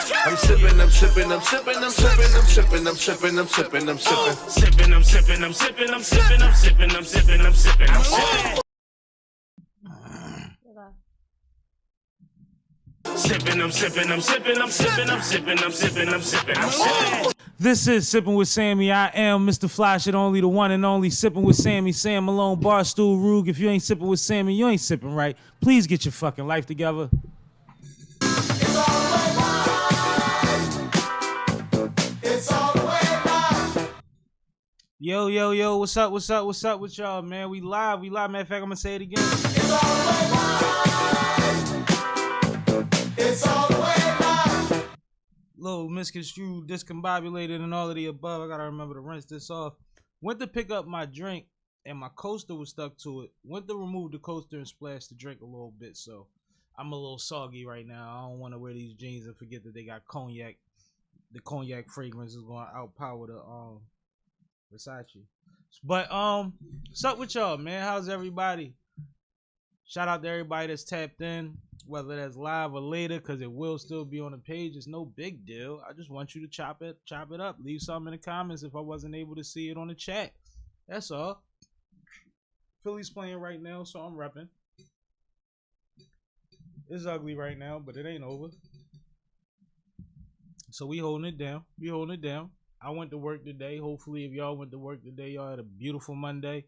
I'm sipping, I'm sipping, I'm sipping, I'm sipping, I'm sipping, I'm sipping, I'm sipping, I'm sipping. Sipping, I'm sipping, I'm sipping, I'm sipping, I'm sipping, I'm sipping, I'm sipping, I'm sipping. Sipping, I'm sipping, I'm sipping, I'm sipping, I'm sipping, I'm sipping, I'm sipping, I'm sipping. This is Sipping with Sammy. I am Mr. Flash, it only the one and only Sipping with Sammy. Sam Malone, Barstool Rug. If you ain't sipping with Sammy, you ain't sipping right. Please get your fucking life together. It's all the way live. It's all the way live. Yo, what's up with y'all, man? We live. Matter of fact, I'm gonna say it again. It's all the way live. It's all the way live. Little misconstrued, discombobulated, and all of the above. I gotta remember to rinse this off. Went to pick up my drink, and my coaster was stuck to it. Went to remove the coaster and splash the drink a little bit, so I'm a little soggy right now. I don't want to wear these jeans and forget that they got cognac. The cognac fragrance is going to outpower the Versace. But what's up with y'all, man? How's everybody? Shout out to everybody that's tapped in, whether that's live or later, because it will still be on the page. It's no big deal. I just want you to chop it up. Leave something in the comments if I wasn't able to see it on the chat. That's all. Philly's playing right now, so I'm repping. It's ugly right now, but it ain't over. So we holding it down. I went to work today. Hopefully, if y'all went to work today, y'all had a beautiful Monday.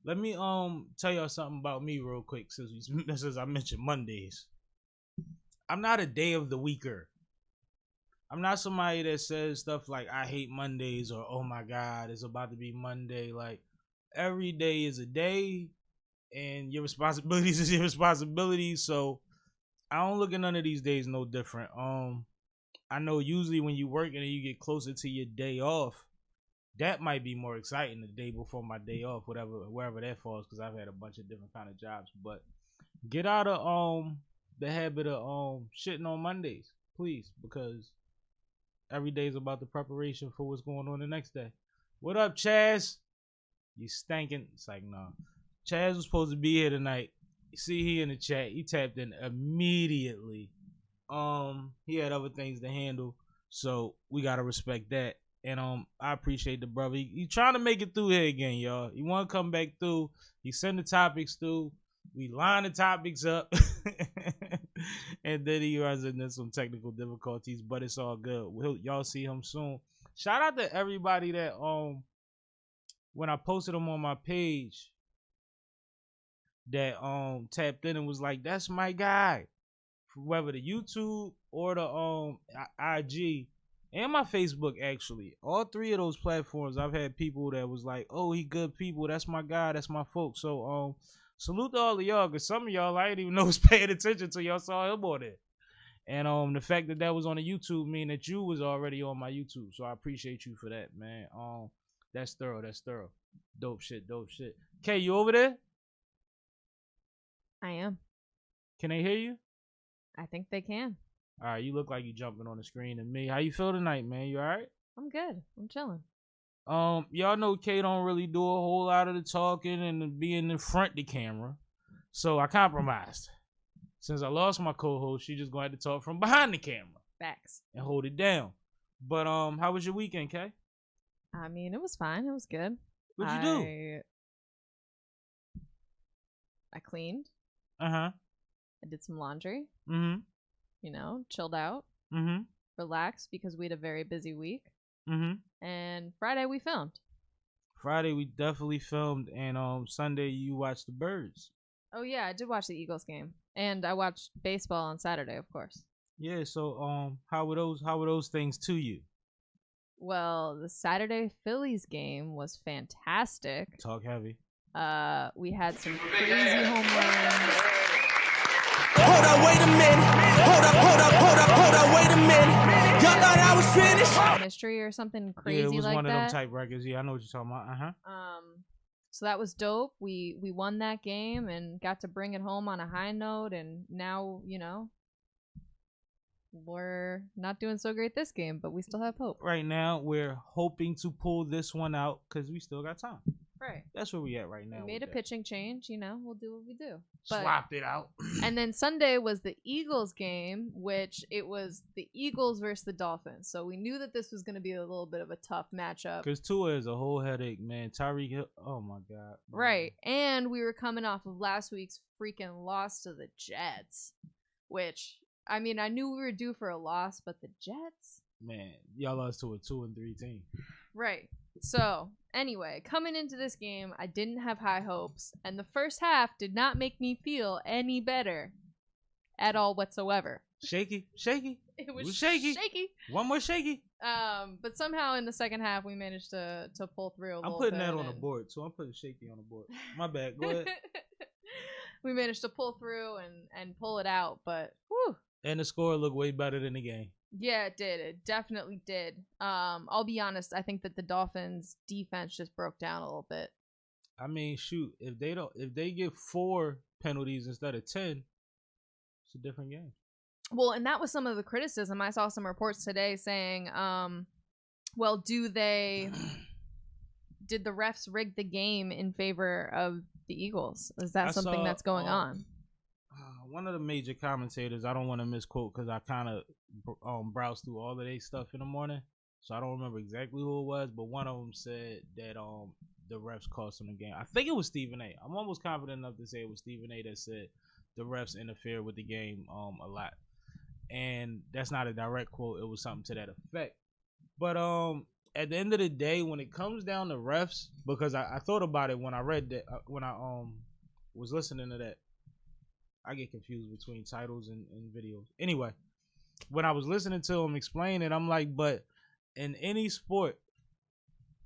Let me tell y'all something about me real quick, since I mentioned Mondays. I'm not a day of the weeker. I'm not somebody that says stuff like I hate Mondays or oh my god, it's about to be Monday. Like, every day is a day, and your responsibilities is your responsibilities. So I don't look at none of these days no different. I know usually when you work and you get closer to your day off, that might be more exciting the day before my day off, wherever that falls, because I've had a bunch of different kind of jobs. But get out of the habit of shitting on Mondays, please, because every day is about the preparation for what's going on the next day. What up, Chaz? You stinking? It's like, no. Chaz was supposed to be here tonight. You see, he in the chat. He tapped in immediately. He had other things to handle, so we gotta respect that. And I appreciate the brother. He trying to make it through here again, y'all. He want to come back through. He send the topics through. We line the topics up, and then he runs into some technical difficulties. But it's all good. Y'all see him soon. Shout out to everybody that when I posted him on my page, that tapped in and was like, "That's my guy." Whether the YouTube or the IG. And my Facebook, actually. All three of those platforms, I've had people that was like, oh, he good people. That's my guy. That's my folks. So, salute to all of y'all, because some of y'all, I didn't even know was paying attention until y'all saw him on there. And the fact that was on the YouTube mean that you was already on my YouTube. So I appreciate you for that, man. That's thorough. Dope shit. Kay, you over there? I am. Can they hear you? I think they can. All right, you look like you jumping on the screen and me. How you feel tonight, man? You all right? I'm good. I'm chilling. Y'all know Kay don't really do a whole lot of the talking and being in front of the camera. So I compromised. Since I lost my co-host, she just going to have to talk from behind the camera. Facts. And hold it down. But how was your weekend, Kay? I mean, it was fine. It was good. What'd you do? I cleaned. Uh-huh. I did some laundry. Mm-hmm. You know, chilled out. Mm-hmm. Relaxed because we had a very busy week. Mm-hmm. And Friday we filmed. Friday we definitely filmed, and Sunday you watched the Birds. Oh yeah, I did watch the Eagles game. And I watched baseball on Saturday, of course. Yeah, so how were those things to you? Well, the Saturday Phillies game was fantastic. Talk heavy. We had some crazy home runs. Hold up, wait a minute. Hold up, wait a minute. Y'all thought I was finished? Mystery or something crazy like that. Yeah, it was one of them type records. Yeah, I know what you're talking about. Uh-huh. So that was dope. We won that game and got to bring it home on a high note, and now, you know, we're not doing so great this game, but we still have hope. Right now, we're hoping to pull this one out because we still got time. Right. That's where we at right now. We made a with that. pitching change. We'll do what we do. But, Swapped it out. and then Sunday was the Eagles game, which it was the Eagles versus the Dolphins. So we knew that this was going to be a little bit of a tough matchup. Because Tua is a whole headache, man. Tyreek Hill. Oh, my God. Right. And we were coming off of last week's freaking loss to the Jets, which, I mean, I knew we were due for a loss, but the Jets? Man, y'all lost to a 2-3 team. Right. So, anyway, coming into this game, I didn't have high hopes, and the first half did not make me feel any better at all whatsoever. Shaky. It was shaky. One more shaky. But somehow in the second half, we managed to pull through a little bit. I'm putting that on the board, so I'm putting shaky on the board. My bad. Go ahead. We managed to pull through and pull it out, but whew. And the score looked way better than the game. Yeah, it did. It definitely did. I'll be honest. I think that the Dolphins' defense just broke down a little bit. I mean, shoot, if they get 4 penalties instead of 10, it's a different game. Well, and that was some of the criticism. I saw some reports today saying, well, did the refs rig the game in favor of the Eagles? Is that something that's going on? One of the major commentators, I don't want to misquote because I kind of browsed through all of their stuff in the morning, so I don't remember exactly who it was, but one of them said that the refs cost them the game. I think it was Stephen A. I'm almost confident enough to say it was Stephen A. that said the refs interfered with the game a lot, and that's not a direct quote. It was something to that effect. But at the end of the day, when it comes down to refs, because I thought about it when I read that when I was listening to that. I get confused between titles and videos. Anyway, when I was listening to him explain it, I'm like, but in any sport,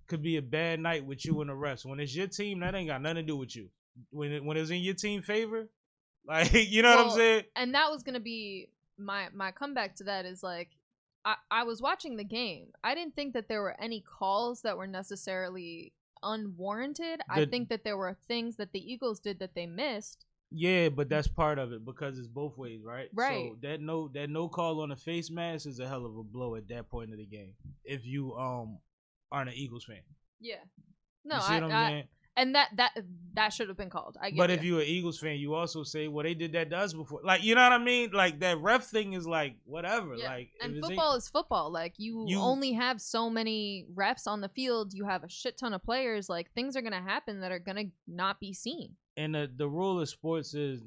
could be a bad night with you and the refs. When it's your team, that ain't got nothing to do with you. When it's in your team favor, like, you know what I'm saying? And that was gonna be my comeback to that is like, I was watching the game. I didn't think that there were any calls that were necessarily unwarranted. I think that there were things that the Eagles did that they missed. Yeah, but that's part of it because it's both ways, right? Right. So that no call on the face mask is a hell of a blow at that point of the game. If you aren't an Eagles fan. Yeah. No, you see what I'm saying? And that should have been called. I get But if you're an Eagles fan, you also say, well, they did that to us before. Like, you know what I mean? Like, that ref thing is like, whatever. Yeah. Like, and football is football. Like, you only have so many refs on the field. You have a shit ton of players. Like, things are going to happen that are going to not be seen. And the rule of sports is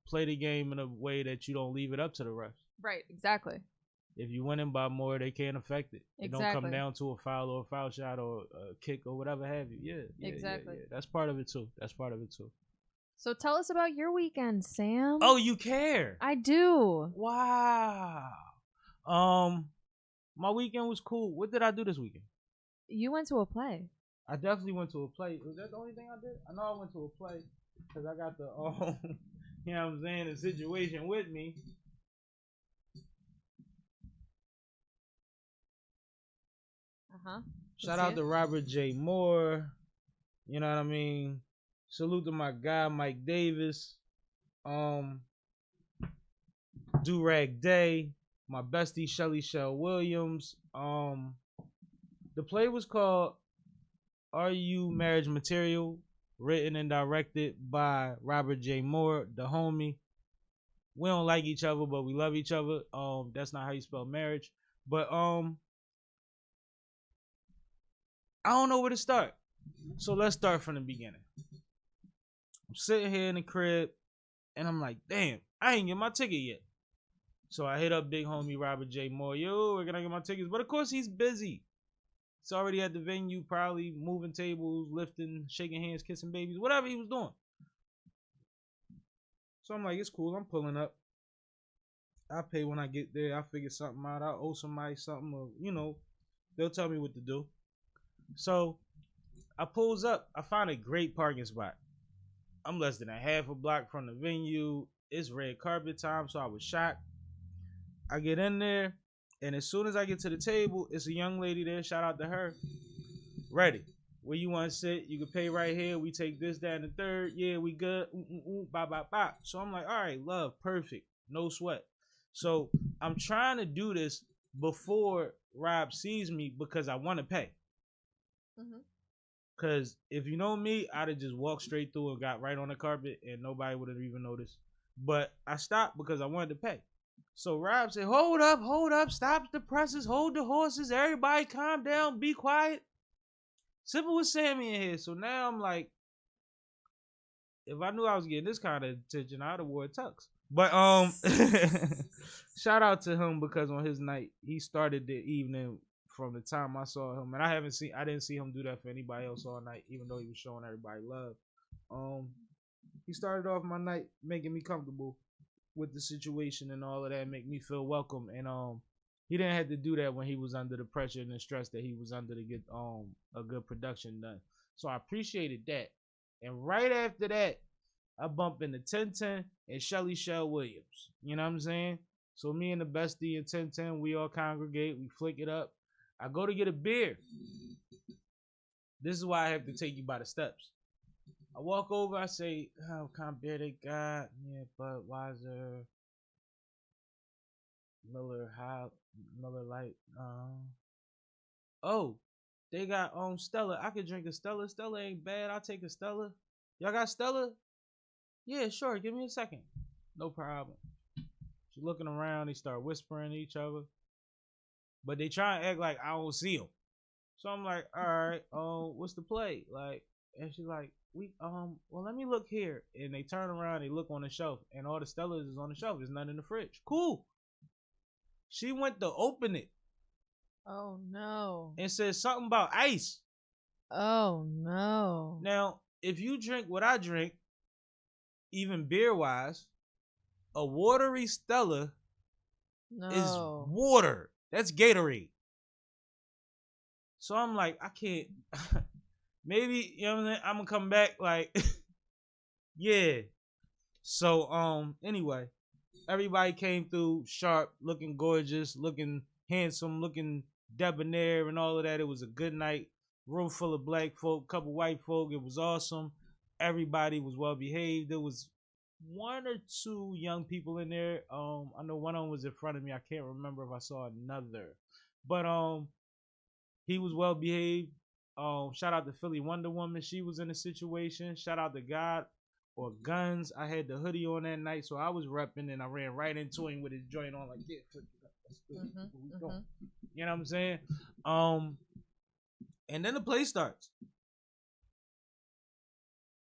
play the game in a way that you don't leave it up to the refs. Right, exactly. If you win them by more, they can't affect it. It Exactly. don't come down to a foul or a foul shot or a kick or whatever have you. Yeah, exactly. Yeah. That's part of it too. So tell us about your weekend, Sam. Oh, you care? I do. Wow. My weekend was cool. What did I do this weekend? You went to a play. I definitely went to a play. Was that the only thing I did? I know I went to a play because I got the you know what I'm saying, the situation with me. Shout out to Robert J. Moore. You know what I mean? Salute to my guy Mike Davis. Durag Day. My bestie Shelly Shell Williams. The play was called Are You Marriage Material? Written and directed by Robert J. Moore, the homie. We don't like each other, but we love each other. That's not how you spell marriage. But I don't know where to start. So let's start from the beginning. I'm sitting here in the crib and I'm like, damn, I ain't get my ticket yet. So I hit up big homie Robert J. Moore. Yo, we're gonna get my tickets. But of course he's busy. He's already at the venue, probably moving tables, lifting, shaking hands, kissing babies, whatever he was doing. So I'm like, it's cool. I'm pulling up. I'll pay when I get there. I'll figure something out. I'll owe somebody something, or, you know, they'll tell me what to do. So I pulls up. I find a great parking spot. I'm less than a half a block from the venue. It's red carpet time, so I was shocked. I get in there, and as soon as I get to the table, it's a young lady there. Shout out to her. Ready. Where you want to sit? You can pay right here. We take this, that, and the third. Yeah, we good. Bop, bop, bop. So I'm like, all right, love, perfect. No sweat. So I'm trying to do this before Rob sees me because I want to pay. Cause if you know me, I'd have just walked straight through and got right on the carpet and nobody would have even noticed. But I stopped because I wanted to pay. So Rob said, hold up, stop the presses, hold the horses, everybody calm down, be quiet. Sipping with Sammy in here. So now I'm like, if I knew I was getting this kind of attention, I'd have wore a tux. But shout out to him because on his night, he started the evening from the time I saw him, and I didn't see him do that for anybody else all night, even though he was showing everybody love. He started off my night making me comfortable with the situation and all of that, make me feel welcome. And he didn't have to do that when he was under the pressure and the stress that he was under to get a good production done. So I appreciated that. And right after that, I bump into 1010 and Shelly Shell Williams. You know what I'm saying? So me and the bestie and 1010, we all congregate, we flick it up. I go to get a beer. This is why I have to take you by the steps. I walk over, I say, oh, what kind of beer they got? Yeah, Budweiser, Miller Lite. Oh, they got Stella. I could drink a Stella. Stella ain't bad. I'll take a Stella. Y'all got Stella? Yeah, sure. Give me a second. No problem. She's looking around. They start whispering to each other. But they try and act like I don't see them. So I'm like, all right, what's the play? Like, and she's like, well, let me look here. And they turn around, they look on the shelf, and all the Stellas is on the shelf. There's none in the fridge. Cool. She went to open it. Oh no. And said something about ice. Oh no. Now, if you drink what I drink, even beer wise, a watery Stella is water. That's Gatorade. So I'm like, I can't. Maybe, you know what I'm saying? I'm gonna come back like, yeah. So anyway, everybody came through sharp, looking gorgeous, looking handsome, looking debonair, and all of that. It was a good night. Room full of black folk, couple white folk. It was awesome. Everybody was well behaved. There was one or two young people in there. I know one of them was in front of me. I can't remember if I saw another, but he was well behaved. Shout out to Philly Wonder Woman. She was in a situation. Shout out to God or Guns. I had the hoodie on that night, so I was repping, and I ran right into him with his joint on like, yeah, you know what I'm saying? And then the play starts,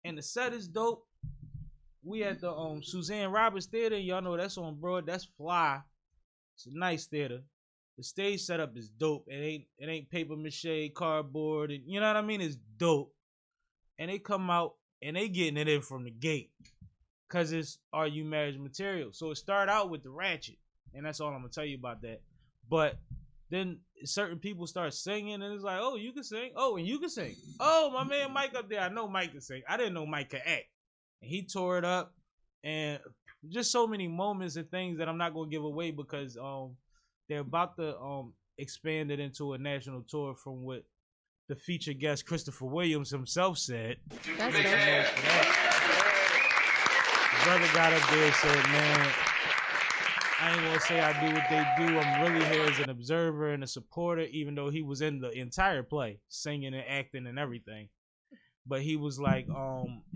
and the set is dope. We at the Suzanne Roberts Theater. Y'all know that's on Broad. That's fly. It's a nice theater. The stage setup is dope. It ain't paper mache, cardboard, and you know what I mean? It's dope. And they come out and they getting it in from the gate. Cause it's Are You Marriage material. So it started out with the ratchet. And that's all I'm gonna tell you about that. But then certain people start singing and it's like, oh, you can sing. Oh, and you can sing. Oh, my man Mike up there. I know Mike can sing. I didn't know Mike could act. And he tore it up. And just so many moments and things that I'm not gonna give away because they're about to expand it into a national tour from what the featured guest Christopher Williams himself said. That's Make some dope. noise for that. The brother got up there and said, man, I ain't gonna say I do what they do. I'm really here as an observer and a supporter, even though he was in the entire play, singing and acting and everything. But he was like,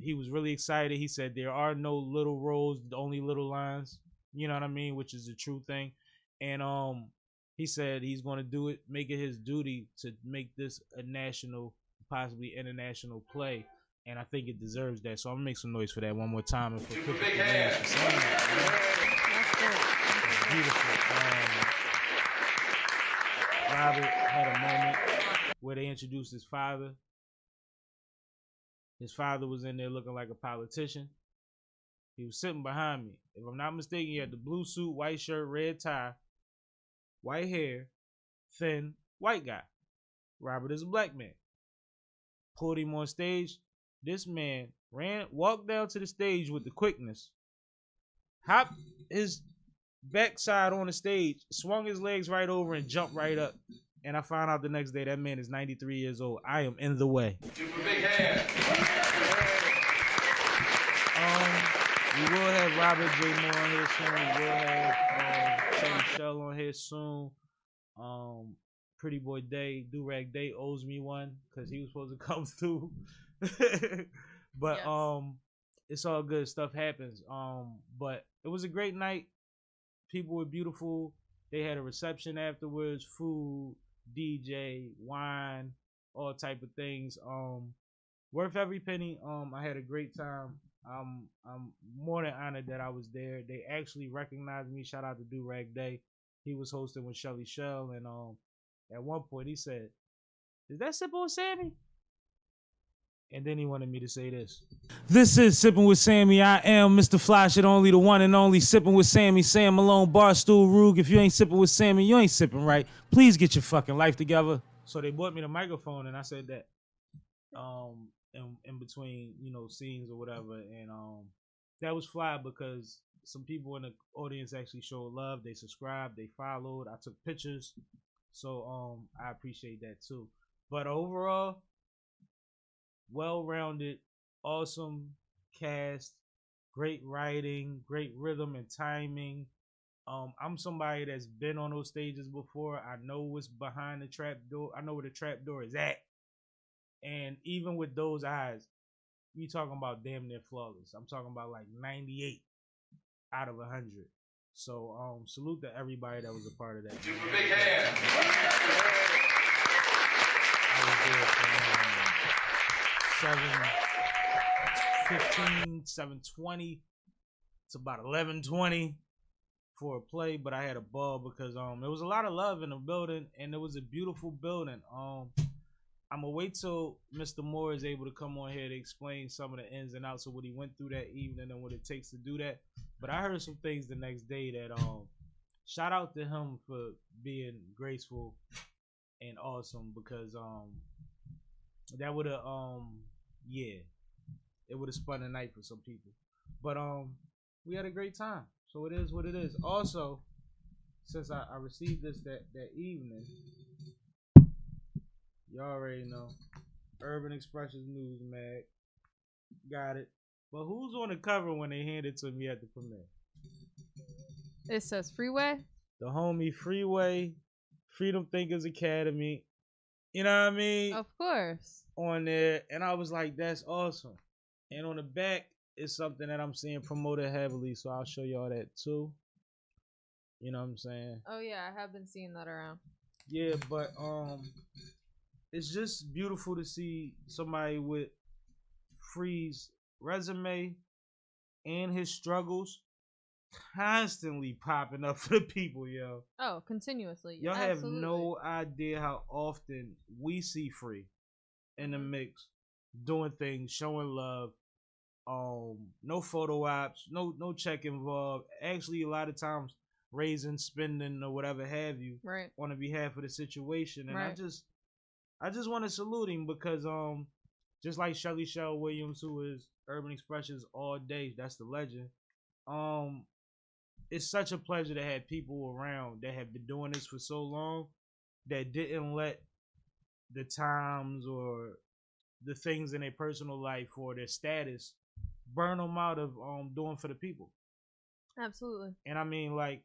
he was really excited. He said there are no little roles, only little lines. You know what I mean? Which is the true thing. And he said he's going to do it, make it his duty to make this a national, possibly international play. And I think it deserves that. So I'm going to make some noise for that one more time. And for Christopher Williams for saying that. That's beautiful. Robert had a moment where they introduced his father. His father was in there looking like a politician. He was sitting behind me. If I'm not mistaken, he had the blue suit, white shirt, red tie, white hair, thin, white guy. Robert is a black man. Pulled him on stage. This man walked down to the stage with the quickness, hopped his backside on the stage, swung his legs right over and jumped right up. And I found out the next day that man is 93 years old. I am in the way. We will have Robert J. Moore on here soon. We will have Shelly Shell on here soon. Pretty Boy Day, Do-Rag Day owes me one because he was supposed to come through. But Yes. it's all good. Stuff happens. But it was a great night. People were beautiful. They had a reception afterwards, food, DJ, wine, all type of things. Worth every penny. I had a great time. I'm more than honored that I was there. They actually recognized me. Shout out to Do Rag Day. He was hosting with Shelly Shell, and at one point he said, "Is that SippinWitSammie?" And then he wanted me to say this. This is Sippin' with Sammy. I am Mr. Fly Shit Only, the one and only Sippin' with Sammy. Sam Malone, Barstool Rug. If you ain't sipping with Sammy, you ain't sipping right. Please get your fucking life together. So they bought me the microphone, and I said that in between, scenes or whatever. And that was fly because some people in the audience actually showed love. They subscribed, they followed. I took pictures. So I appreciate that too. But overall, well-rounded, awesome cast, great writing, great rhythm and timing. I'm somebody that's been on those stages before. I know what's behind the trap door. I know where the trap door is at. And even with those eyes, we talking about damn near flawless. I'm talking about like 98 out of 100. So salute to everybody that was a part of that. Super big hand. I was there from 7:15, 7:20 to about 11:20 for a play, but I had a ball because there was a lot of love in the building, and it was a beautiful building. I'm gonna wait till Mr. Moore is able to come on here to explain some of the ins and outs of what he went through that evening and what it takes to do that. But I heard some things the next day that shout out to him for being graceful and awesome, because that would have it would have spun the night for some people. But we had a great time. So it is what it is. Also, since I received this that evening, you already know, Urban Expressions News Mag, got it. But who's on the cover when they hand it to me at the premiere? It says Freeway. The homie Freeway, Freedom Thinkers Academy. You know what I mean? Of course. On there, and I was like, that's awesome. And on the back is something that I'm seeing promoted heavily, so I'll show y'all that too. You know what I'm saying? Oh yeah, I have been seeing that around. Yeah, but it's just beautiful to see somebody with Free's resume and his struggles constantly popping up for the people, yo. Oh, continuously. Y'all Absolutely. have no idea how often we see Free in the mix, doing things, showing love. No photo ops, no check involved. Actually, a lot of times raising, spending, or whatever have you, right, on the behalf of the situation. And right. I just want to salute him because just like Shelly Shell Williams, who is Urban Expressions all day, that's the legend. It's such a pleasure to have people around that have been doing this for so long that didn't let the times or the things in their personal life or their status burn them out of doing for the people. Absolutely. And I mean, like,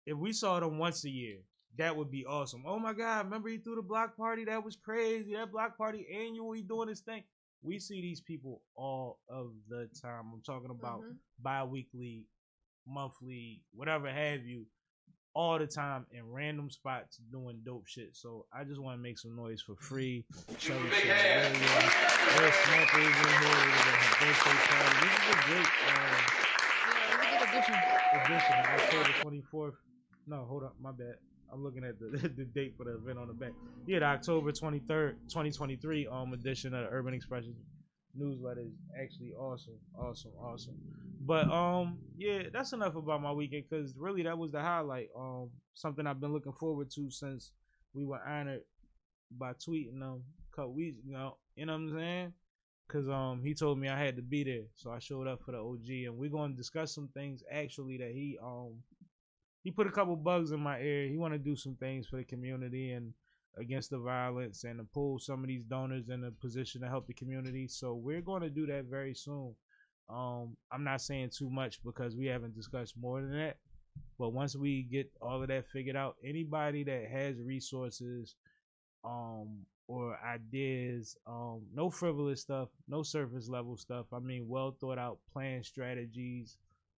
if we saw them once a year, that would be awesome. Oh my God, remember he threw the block party? That was crazy. That block party annual, he doing his thing. We see these people all of the time. I'm talking about bi-weekly, monthly, whatever have you, all the time in random spots doing dope shit. So I just want to make some noise for Free. Shelly Shell Williams. There's Smackers in here. Her birthday party. This is a great Yeah, it was a good addition. October 24th. No, hold up, my bad. I'm looking at the date for the event on the back. Yeah, the October 23rd, 2023 edition of the Urban Expressions newsletter is actually awesome. But yeah, that's enough about my weekend, because really that was the highlight. Something I've been looking forward to since we were honored by tweeting a couple weeks ago. You know what I'm saying? Because he told me I had to be there, so I showed up for the OG, and we're going to discuss some things actually that he put a couple bugs in my ear. He want to do some things for the community and against the violence, and to pull some of these donors in a position to help the community. So we're going to do that very soon. I'm not saying too much because we haven't discussed more than that, But once we get all of that figured out, anybody that has resources, or ideas, no frivolous stuff, no surface level stuff. I mean, well thought out plan strategies,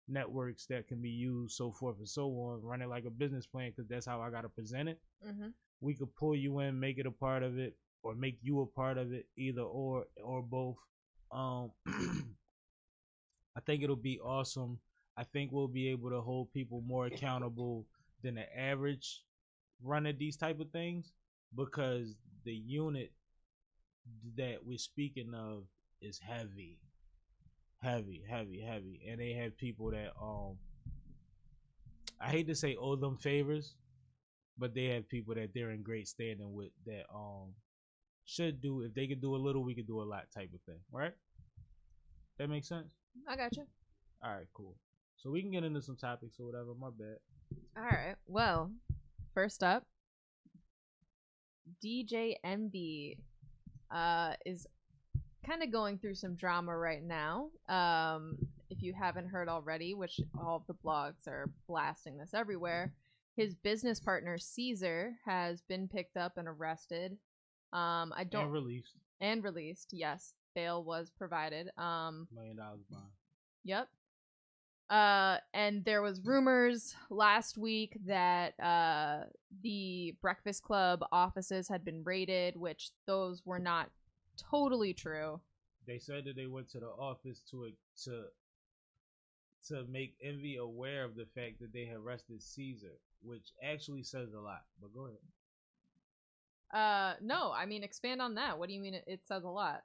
networks that can be used, so forth and so on. Run it like a business plan, because that's how I gotta present it. Mm-hmm. We could pull you in, make it a part of it, or make you a part of it, either or both. I think it'll be awesome. I think we'll be able to hold people more accountable than the average run of these type of things, because the unit that we're speaking of is heavy, and they have people that I hate to say owe them favors, but they have people that they're in great standing with that should do, if they could do a little, we could do a lot type of thing, right? That makes sense. I got you. All right, cool. So we can get into some topics or whatever. My bad. All right. Well, first up, DJ MB is kind of going through some drama right now. If you haven't heard already, which all of the blogs are blasting this everywhere, his business partner Caesar has been picked up and arrested. And released. Yes, bail was provided. $1 million bond. Yep. And there was rumors last week that the Breakfast Club offices had been raided, which those were not totally true. They said that they went to the office to make Envy aware of the fact that they had arrested Caesar, which actually says a lot. But go ahead. No, I mean, expand on that. What do you mean it says a lot?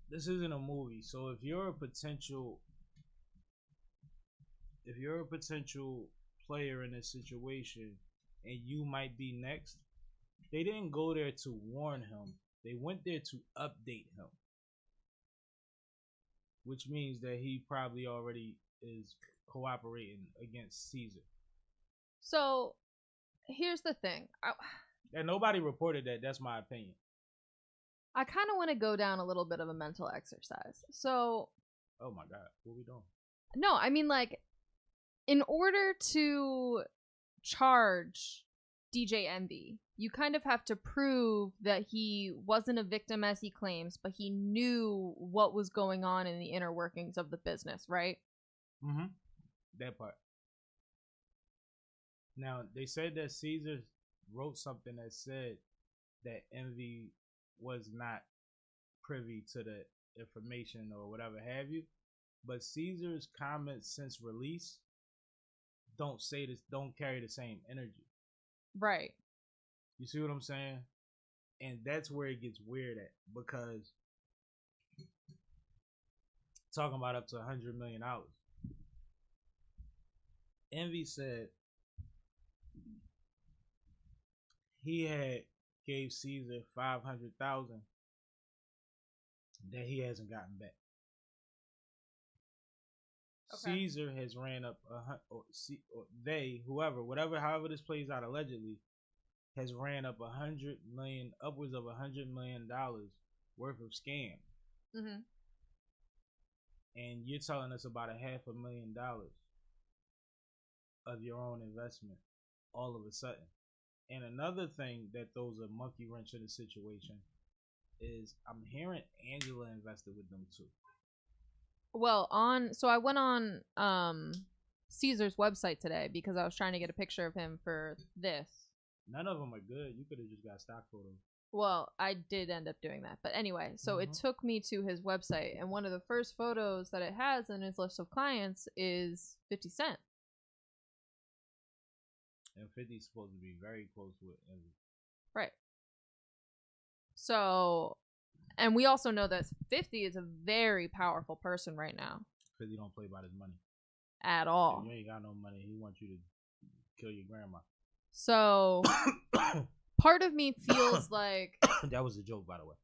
This isn't a movie, so if you're a potential player in this situation and you might be next, they didn't go there to warn him. They went there to update him, which means that he probably already is cooperating against Caesar. So here's the thing. And nobody reported that. That's my opinion. I kind of want to go down a little bit of a mental exercise. So, oh my God, what are we doing? No, I mean, like, in order to charge DJ MB, you kind of have to prove that he wasn't a victim as he claims, but he knew what was going on in the inner workings of the business, right? Mm-hmm. That part. Now, they said that Caesar wrote something that said that Envy was not privy to the information or whatever have you, but Caesar's comments since release don't carry the same energy. Right. You see what I'm saying? And that's where it gets weird at, because talking about up to $100 million. Envy said he had gave Caesar $500,000 that he hasn't gotten back. Okay. Caesar has ran up however this plays out allegedly, has ran up upwards of $100 million worth of scam. Mm-hmm. And you're telling us about $500,000 of your own investment all of a sudden. And another thing that throws a monkey wrench in the situation is I'm hearing Angela invested with them too. Well, I went on Caesar's website today because I was trying to get a picture of him for this. None of them are good. You could have just got stock photos. Well, I did end up doing that. But anyway, so it took me to his website, and one of the first photos that it has in his list of clients is 50 Cent. And 50's supposed to be very close with Envy. Right. So, and we also know that 50 is a very powerful person right now. 50 don't play about his money. At all. If you ain't got no money, he wants you to kill your grandma. So, part of me feels like... That was a joke, by the way.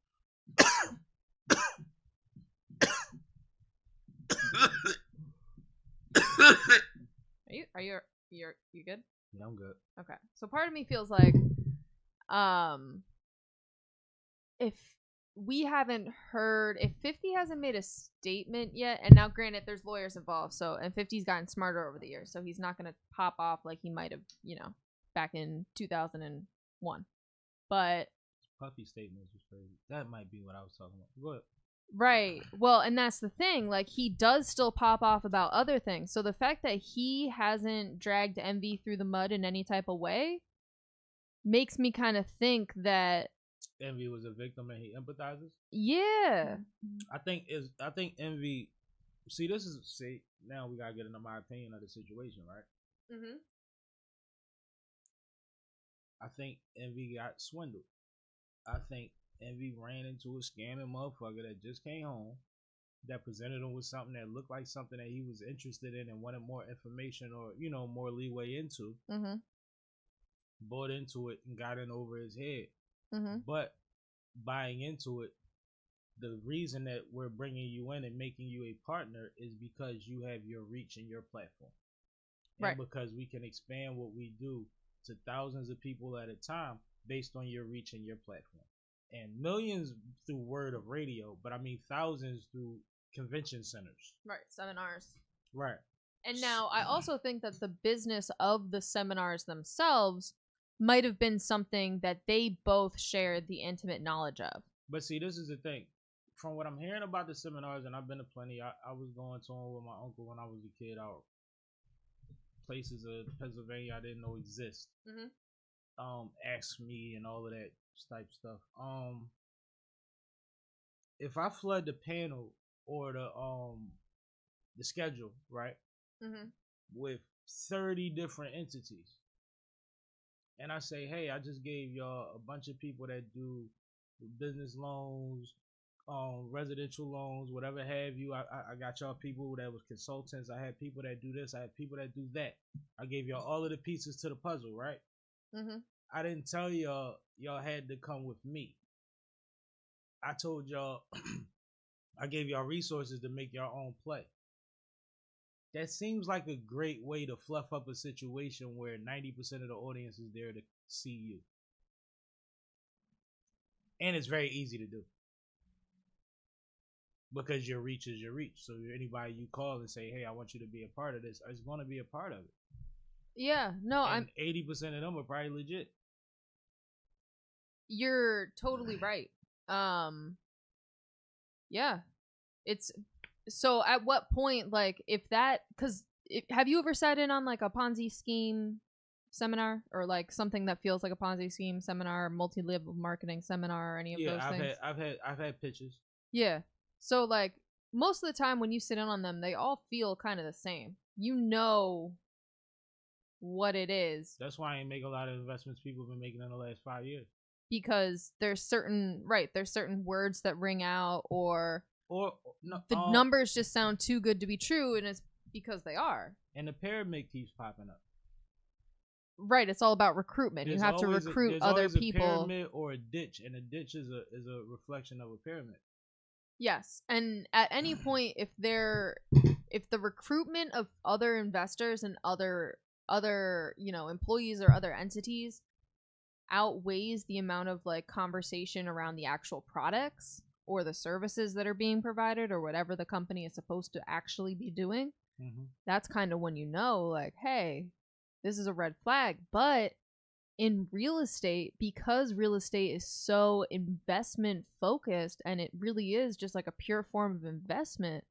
Are you good? Yeah, I'm good. Okay. So part of me feels like if we haven't heard if 50 hasn't made a statement yet. And now, granted, there's lawyers involved, so and 50's gotten smarter over the years, so he's not gonna pop off like he might have, back in 2001. But Puffy statements was crazy. That might be what I was talking about. Go ahead. right, well, and that's the thing. Like, he does still pop off about other things. So the fact that he hasn't dragged Envy through the mud in any type of way makes me kind of think that Envy was a victim and he empathizes. yeah. I think Envy. See, now we gotta get into my opinion of the situation, right? Mm-hmm. I think Envy got swindled. I think Envy ran into a scamming motherfucker that just came home, that presented him with something that looked like something that he was interested in and wanted more information or more leeway into. Mm-hmm. Bought into it and got in over his head. Mm-hmm. But buying into it, the reason that we're bringing you in and making you a partner is because you have your reach and your platform. And right. because we can expand what we do to thousands of people at a time based on your reach and your platform. And millions through word of radio, but I mean thousands through convention centers. Right, seminars. Right. And now I also think that the business of the seminars themselves might have been something that they both shared the intimate knowledge of. But see, this is the thing. From what I'm hearing about the seminars, and I've been to plenty, I was going to them with my uncle when I was a kid out places of Pennsylvania I didn't know exist. Mm-hmm. Ask Me and all of that type stuff. If I flood the panel or the schedule, right, mm-hmm. with 30 different entities, and I say, hey, I just gave y'all a bunch of people that do business loans, residential loans, whatever have you. I got y'all people that was consultants. I had people that do this. I had people that do that. I gave y'all all of the pieces to the puzzle, right? Mm-hmm. I didn't tell y'all had to come with me. I told y'all I gave y'all resources to make your own play. That seems like a great way to fluff up a situation where 90% of the audience is there to see you. And it's very easy to do. Because your reach is your reach. So anybody you call and say, hey, I want you to be a part of this, is going to be a part of it. Yeah, no, and 80% of them are probably legit. You're totally right. Yeah. It's so at what point, like, if that, because have you ever sat in on like a Ponzi scheme seminar or like something that feels like a Ponzi scheme seminar, multi-level marketing seminar, or any of those things? I've had pitches. Yeah. So like most of the time when you sit in on them, they all feel kind of the same. You know what it is. That's why I ain't make a lot of investments people have been making in the last 5 years. Because there's certain words that ring out, or no, the numbers just sound too good to be true, and it's because they are. And the pyramid keeps popping up. Right, it's all about recruitment. You have to recruit other people. A pyramid or a ditch, and a ditch is a reflection of a pyramid. Yes, and at any point, if the recruitment of other investors and other employees or other entities outweighs the amount of like conversation around the actual products or the services that are being provided or whatever the company is supposed to actually be doing, that's kind of when you know, like, hey, this is a red flag. But in real estate, because real estate is so investment focused and it really is just like a pure form of investment,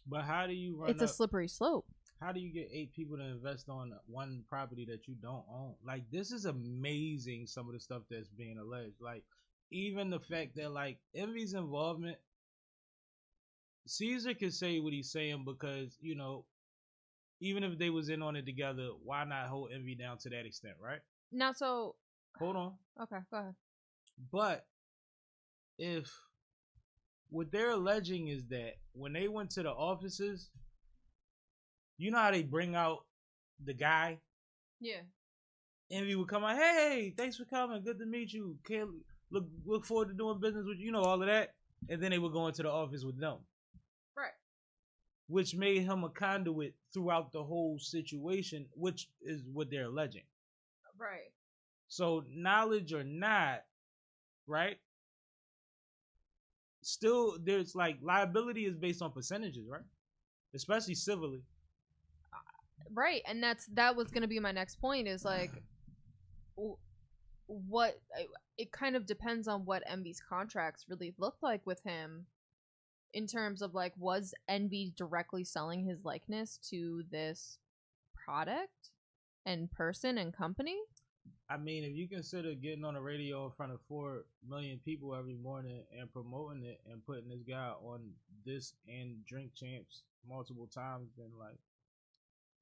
but how do you run it's a slippery slope. How do you get 8 people to invest on one property that you don't own? Like, this is amazing, some of the stuff that's being alleged. Like, even the fact that, like, Envy's involvement, Caesar can say what he's saying because, even if they was in on it together, why not hold Envy down to that extent, right? Now, so... Hold on. Okay, go ahead. But if what they're alleging is that when they went to the offices, you know how they bring out the guy? Yeah. Envy would come out, hey, thanks for coming. Good to meet you. Can't look forward to doing business with you. All of that. And then they would go into the office with them. Right. Which made him a conduit throughout the whole situation, which is what they're alleging. Right. So knowledge or not, right? Still, there's like liability is based on percentages, right? Especially civilly. Right, and that was gonna be my next point. Is like, what it kind of depends on what Envy's contracts really looked like with him, in terms of like, was Envy directly selling his likeness to this product and person and company? I mean, if you consider getting on the radio in front of 4 million people every morning and promoting it and putting this guy on this and Drink Champs multiple times, then like,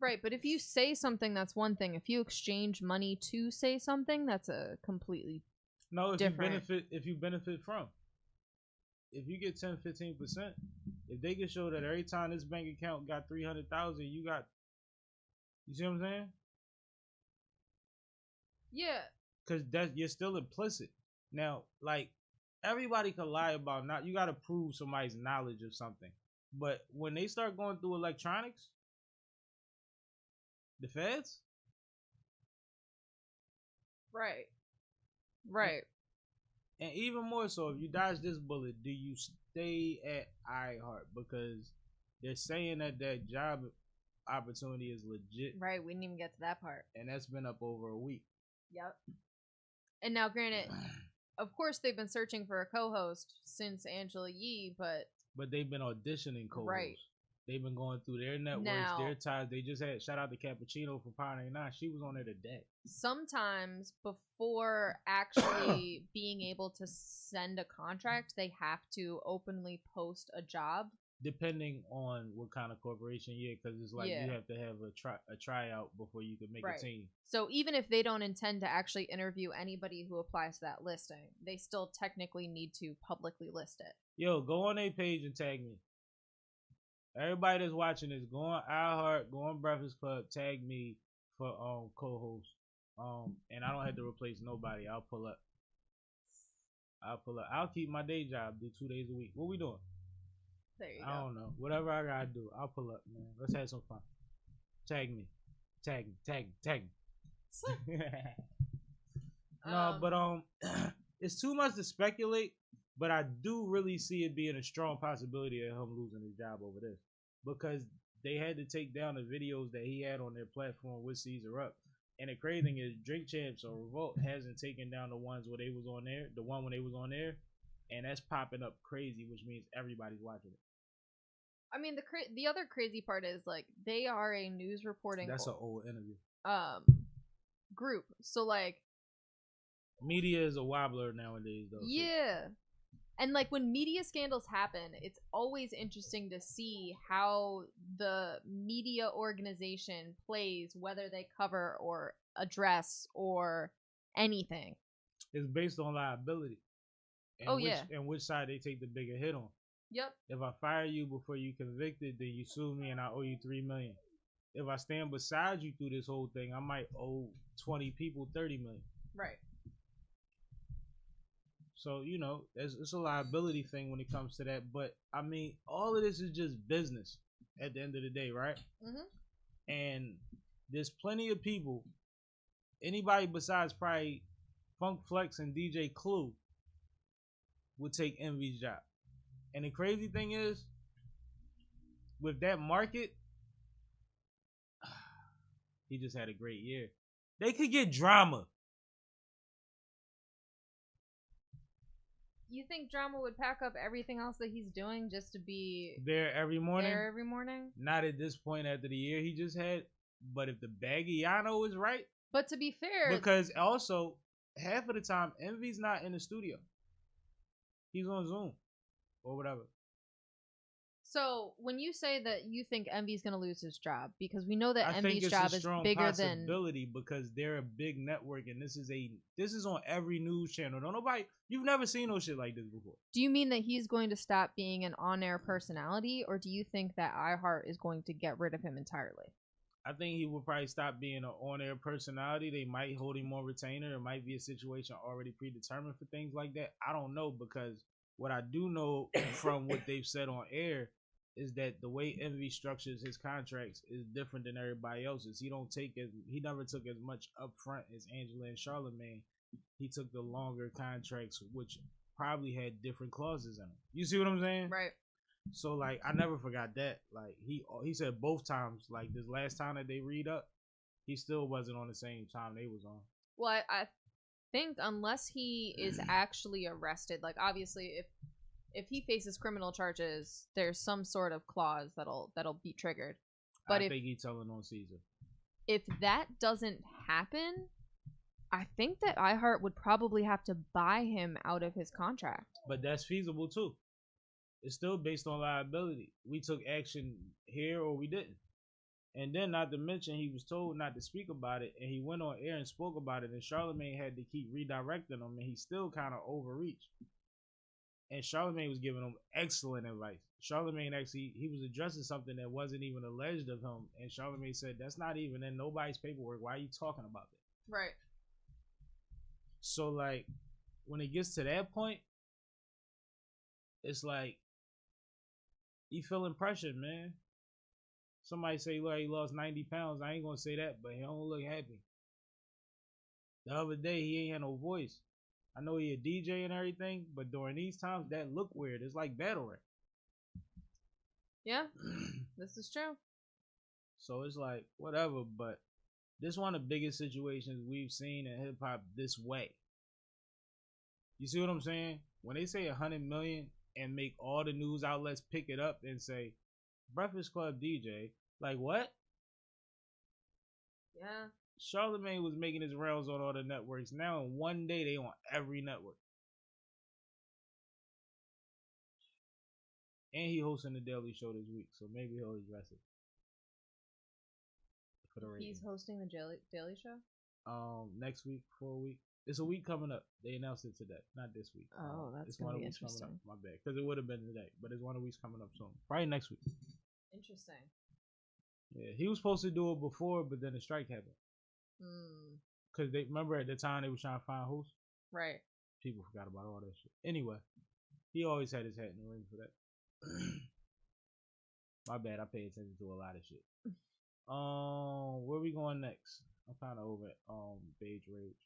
Right, but if you say something, that's one thing. If you exchange money to say something, that's a completely no, if different. you benefit from, if you get 10-15%, if they can show that every time this bank account got 300,000, you see what I'm saying? Yeah. Because that you're still implicit. Now, like, everybody could lie about not, you got to prove somebody's knowledge of something. But when they start going through electronics, the feds, Right. Right. and even more so, if you dodge this bullet, do you stay at iHeart? Because they're saying that job opportunity is legit, Right. We didn't even get to that part. and that's been up over a week. Yep. And now, granted, of course, they've been searching for a co-host since Angela Yee, but they've been auditioning co-hosts. Right. They've been going through their networks, Now, their ties. They just had shout out to Cappuccino for Power 99. She was on there today. sometimes before actually being able to send a contract, they have to openly post a job. Depending on what kind of corporation, yeah, because it's like Yeah. you have to have a tryout before you can make Right. a team. So even if they don't intend to actually interview anybody who applies to that listing, they still technically need to publicly list it. Yo, go on their page and tag me. Everybody that's watching this, go on iHeart, go on Breakfast Club, tag me for co-host. And I don't have to replace nobody. I'll pull up. I'll keep my day job, do 2 days a week. What we doing? There you I go. don't know. Whatever I gotta do, I'll pull up, man. Let's have some fun. Tag me. Tag me. No, but it's too much to speculate, but I do really see it being a strong possibility of him losing his job over this, because they had to take down the videos that he had on their platform with Caesar Up. And the crazy thing is, Drink Champs or Revolt hasn't taken down the ones where they was on there, the one when they was on there, and that's popping up crazy, which means everybody's watching it. I mean, the other crazy part is, like, they are a news reporting That's an old interview. group. So like, Media is a wobbler nowadays, though. yeah. And like, when media scandals happen, it's always interesting to see how the media organization plays, whether they cover or address or anything. It's based on liability. And Oh, yeah. And which side they take the bigger hit on. Yep. If I fire you before you convicted, then you sue me and I owe you $3 million. If I stand beside you through this whole thing, I might owe 20 people $30 million. Right. So, you know, it's a liability thing when it comes to that. But I mean, all of this is just business at the end of the day, right? Mm-hmm. And there's plenty of people, anybody besides probably Funk Flex and DJ Clue would take Envy's job. And the crazy thing is, with that market, he just had a great year. They could get drama. You think Drama would pack up everything else that he's doing just to be There every morning? there every morning? Not at this point after the year he just had. But if the Baggiano is right, But to be fair, because also half of the time Envy's not in the studio. He's on Zoom or whatever. so when you say that you think Envy's gonna lose his job, because we know that I think Envy's it's job a is strong bigger than possibility because they're a big network and this is on every news channel. Don't nobody, you've never seen no shit like this before. Do you mean that he's going to stop being an on-air personality, or do you think that iHeart is going to get rid of him entirely? I think he will probably stop being an on-air personality. They might hold him on retainer. It might be a situation already predetermined for things like that. I don't know, because what I do know from what they've said on air is that the way Envy structures his contracts is different than everybody else's. He never took as much upfront as Angela and Charlamagne. he took the longer contracts, which probably had different clauses in them. You see what I'm saying? Right. So like, I never forgot that. Like he said both times, like this last time that they read up, he still wasn't on the same time they was on. Well, I think unless he is actually arrested, like obviously if he faces criminal charges, there's some sort of clause that'll be triggered. But I think he's telling on Caesar. If that doesn't happen, I think that iHeart would probably have to buy him out of his contract. But that's feasible too. It's still based on liability. We took action here or we didn't. And then, not to mention, he was told not to speak about it, and he went on air and spoke about it, and Charlemagne had to keep redirecting him, and he still kind of overreached. And Charlemagne was giving him excellent advice. Charlemagne actually, he was addressing something that wasn't even alleged of him, and Charlemagne said, that's not even in nobody's paperwork. Why are you talking about that? Right. So, like, when it gets to that point, it's like, you feeling pressure, man. Somebody say, well, he lost 90 pounds. I ain't going to say that, but he don't look happy. The other day, he ain't had no voice. I know he a DJ and everything, but during these times, that look weird. It's like battle rap. Yeah, this is true. So it's like, whatever, but this one of the biggest situations we've seen in hip-hop this way. You see what I'm saying? When they say 100 million and make all the news outlets pick it up and say, Breakfast Club DJ, like what? Yeah. Charlemagne was making his rounds on all the networks. Now in one day they on every network. And he hosting the Daily Show this week, so maybe he'll address it. For the He's hosting the Daily Show? Next week for a week. It's a week coming up. They announced it today, not this week. Oh, that's it's one of weeks coming up. My bad, because it would have been today, but it's one of weeks coming up soon. Probably next week. Interesting. Yeah, he was supposed to do it before, but then the strike happened. Because they remember at the time they were trying to find hosts. Right. People forgot about all that shit. Anyway, he always had his hat in the ring for that. My bad, I pay attention to a lot of shit. Where we going next? I'm kind of over it. Beige Rage.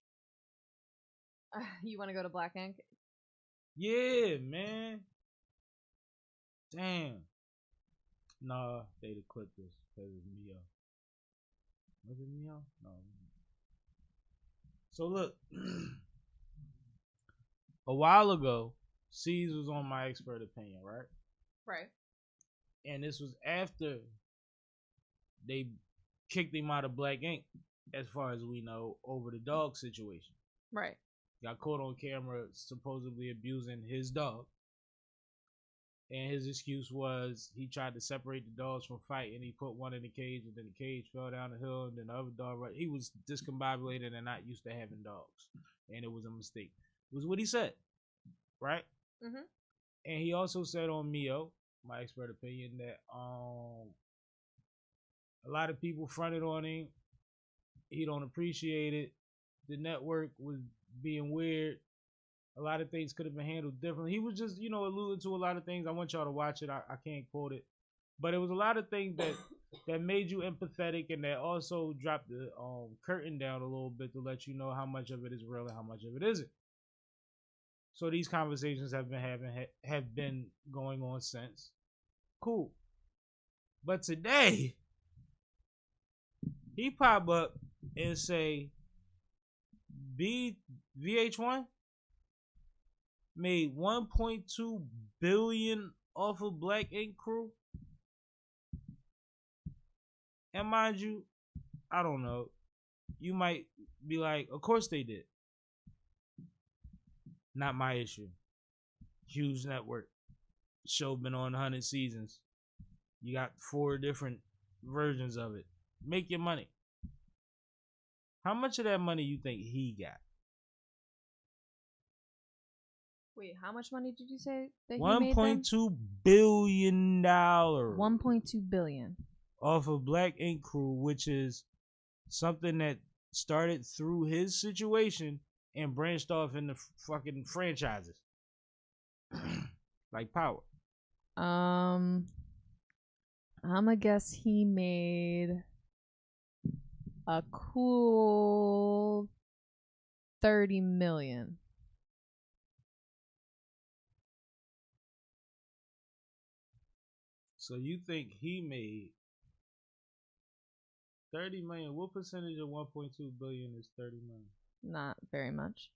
You want to go to Black Ink? Yeah, man. Damn. Nah, they the Clippers because it's Mio. Was it Mio? No. So look, a while ago, C's was on my expert opinion, right? Right. And this was after they kicked him out of Black Ink, as far as we know, over the dog situation. Right. Got caught on camera supposedly abusing his dog. And his excuse was he tried to separate the dogs from fighting. He put one in the cage, and then the cage fell down the hill, and then the other dog, he was discombobulated and not used to having dogs. And it was a mistake. It was what he said, right? Mm-hmm. And he also said on Mio, my expert opinion, that a lot of people fronted on him. He don't appreciate it. The network was being weird. A lot of things could have been handled differently. He was just, alluding to a lot of things. I want y'all to watch it. I can't quote it. But it was a lot of things that made you empathetic, and that also dropped the curtain down a little bit to let you know how much of it is real and how much of it isn't. So these conversations have been going on since. Cool. But today, he pop up and say, VH1 made 1.2 billion off of Black Ink Crew. And mind you, I don't know. You might be like, of course they did. Not my issue. Huge network. Show been on 100 seasons. You got 4 different versions of it. Make your money. How much of that money you think he got? Wait, how much money did you say that he made? $1.2 billion. $1.2 billion. Off of Black Ink Crew, which is something that started through his situation and branched off into fucking franchises. Like Power. I'ma guess he made a cool 30 million. So you think he made 30 million? What percentage of 1.2 billion is 30 million? Not very much.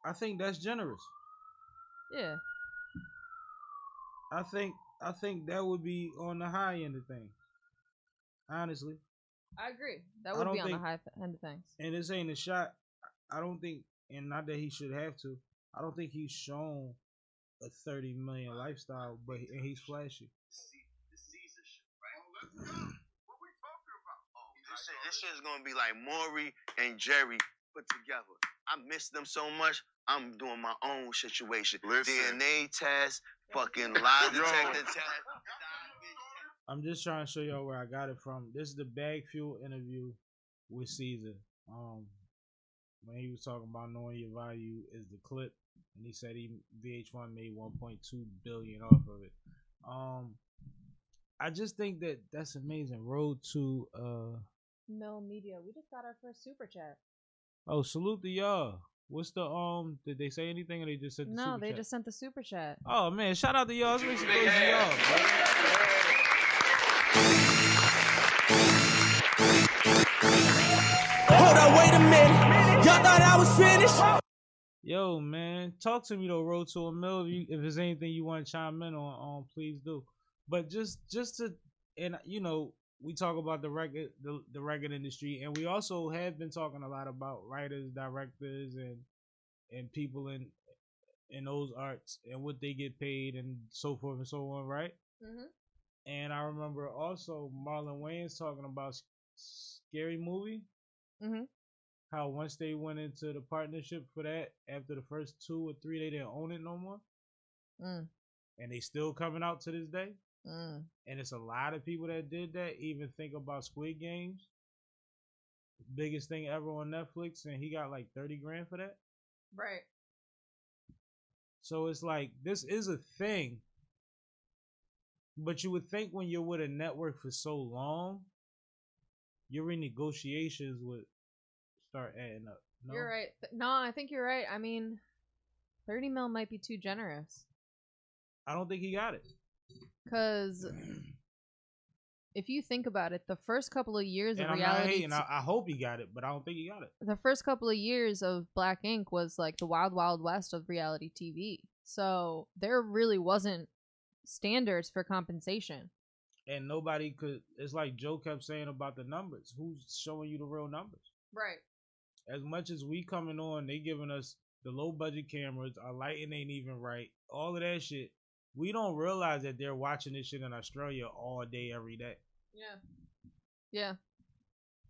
I think that's generous. Yeah. I think that would be on the high end of things. Honestly. I agree. That I would don't be on the think- high end of things. And this ain't a shot. I don't think, and not that he should have to. I don't think he's shown a 30 million lifestyle, but and he's flashy. This shit is gonna be like Maury and Jerry put together. I miss them so much. I'm doing my own situation. Listen. DNA test, fucking lie detector test. I'm just trying to show y'all where I got it from. This is the Bag Fuel interview with Caesar. When he was talking about knowing your value is the clip, and he said VH1 made 1.2 billion off of it. I just think that's amazing. Road to Mill Media. We just got our first super chat. Oh, salute to y'all. What's the did they say anything or they just said the No, super they chat? just sent the super chat. Oh man, shout out to y'all. Let's make some noise to y'all, bro. Hold on, wait a minute. Y'all thought I was finished? Yo, man, talk to me though. Road to a mill. If there's anything you want to chime in on, please do. But just to, and you know, we talk about the record industry, and we also have been talking a lot about writers, directors, and people in those arts and what they get paid and so forth and so on, right? Mm-hmm. And I remember also Marlon Wayans talking about Scary Movie. Mm-hmm. How once they went into the partnership for that, after the first 2 or 3, they didn't own it no more. And they still coming out to this day. And it's a lot of people that did that. Even think about Squid Games, biggest thing ever on Netflix, and he got like 30 grand for that. Right. So it's like this is a thing. But you would think when you're with a network for so long, your renegotiations would start adding up. No? You're right. No, I think you're right. I mean, 30 mil might be too generous. I don't think he got it. Because if you think about it, the first couple of years And of I'm not reality, hating. I hope he got it, but I don't think he got it. the first couple of years of Black Ink was like the wild, wild west of reality TV. So there really wasn't standards for compensation. And nobody could. It's like Joe kept saying about the numbers. Who's showing you the real numbers? Right. As much as we coming on, they giving us the low budget cameras. Our lighting ain't even right. All of that shit. We don't realize that they're watching this shit in Australia all day, every day. Yeah. Yeah.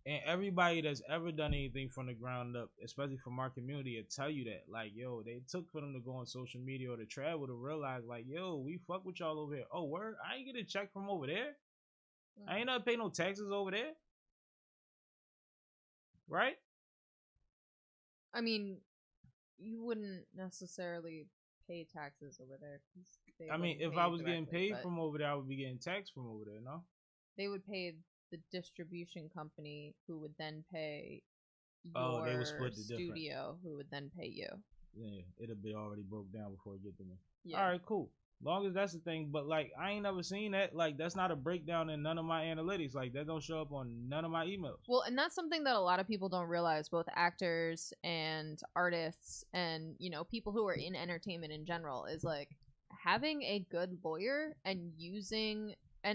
And everybody that's ever done anything from the ground up, especially from our community, will tell you that. Like, yo, they took for them to go on social media or to travel to realize, like, yo, we fuck with y'all over here. Oh, word? I ain't get a check from over there. I ain't not pay no taxes over there. Right? I mean, you wouldn't necessarily pay taxes over there. I mean, if I was getting paid from over there, I would be getting taxed from over there, no? They would pay the distribution company, who would then pay Oh, they would your split the difference. studio, who would then pay you. Yeah, it'll be already broke down before it get to me. Yeah. All right, cool. Long as that's the thing, but like I ain't never seen that. Like that's not a breakdown in none of my analytics. Like that don't show up on none of my emails. Well, and that's something that a lot of people don't realize, both actors and artists and, you know, people who are in entertainment in general, is like having a good lawyer and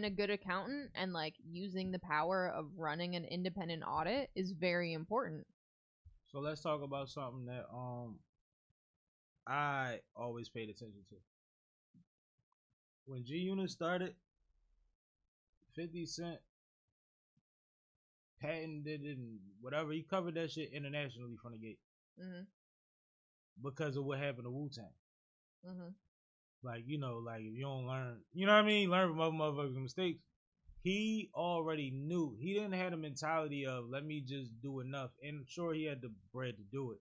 a good accountant and like using the power of running an independent audit is very important. So let's talk about something that I always paid attention to. When G Unit started, 50 Cent patented and whatever, he covered that shit internationally from the gate. Because of what happened to Wu-Tang. Like, you know, like if you don't learn, you know what I mean? Learn from other motherfuckers' mistakes. He already knew. He didn't have the mentality of, let me just do enough. And sure, he had the bread to do it.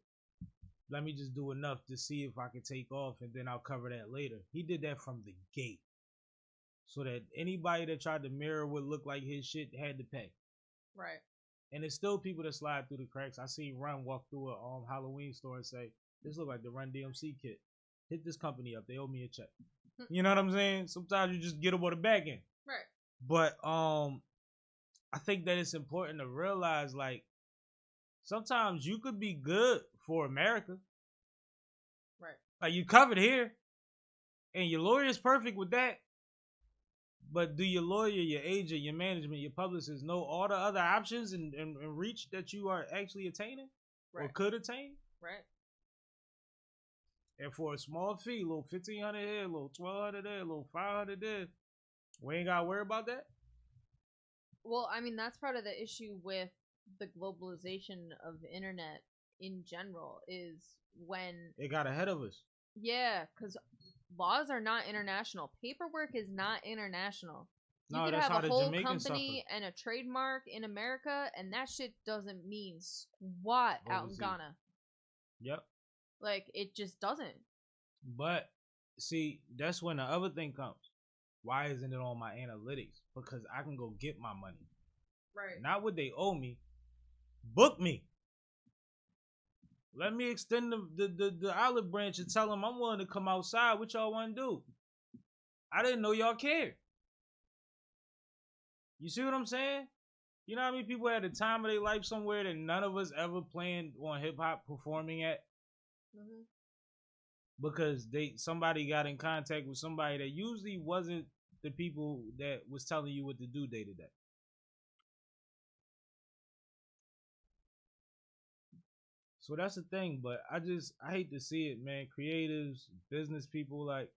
Let me just do enough to see if I can take off and then I'll cover that later. He did that from the gate. so that anybody that tried to mirror what looked like his shit had to pay. Right. And there's still people that slide through the cracks. I seen Run walk through a Halloween store and say, "This look like the Run DMC kit. Hit this company up. They owe me a check." You know what I'm saying? Sometimes you just get them on the back end. Right. But I think that it's important to realize, like, sometimes you could be good for America. Right. Like, you covered here, and your lawyer's perfect with that. But do your lawyer, your agent, your management, your publicist know all the other options and reach that you are actually attaining or could attain? Right. And for a small fee, a little $1,500 here, a little $1,200 there, a little $500 there, we ain't got to worry about that? Well, I mean, that's part of the issue with the globalization of the internet in general is when... It got ahead of us. Yeah, because laws are not international. Paperwork is not international. You No, could that's have how a the whole Jamaicans company and a trademark in America, and that shit doesn't mean squat out in Overseas. Ghana. Yep. Like, it just doesn't. But, see, that's when the other thing comes. Why isn't it on my analytics? Because I can go get my money. Right. Not what they owe me. Book me. Let me extend the olive branch and tell them I'm willing to come outside. What y'all want to do? I didn't know y'all cared. You see what I'm saying? You know how many people had a time of their life somewhere that none of us ever planned on hip hop performing at? Mm-hmm. Because somebody got in contact with somebody that usually wasn't the people that was telling you what to do day to day. So that's the thing, but I hate to see it, man. Creatives, business people, like,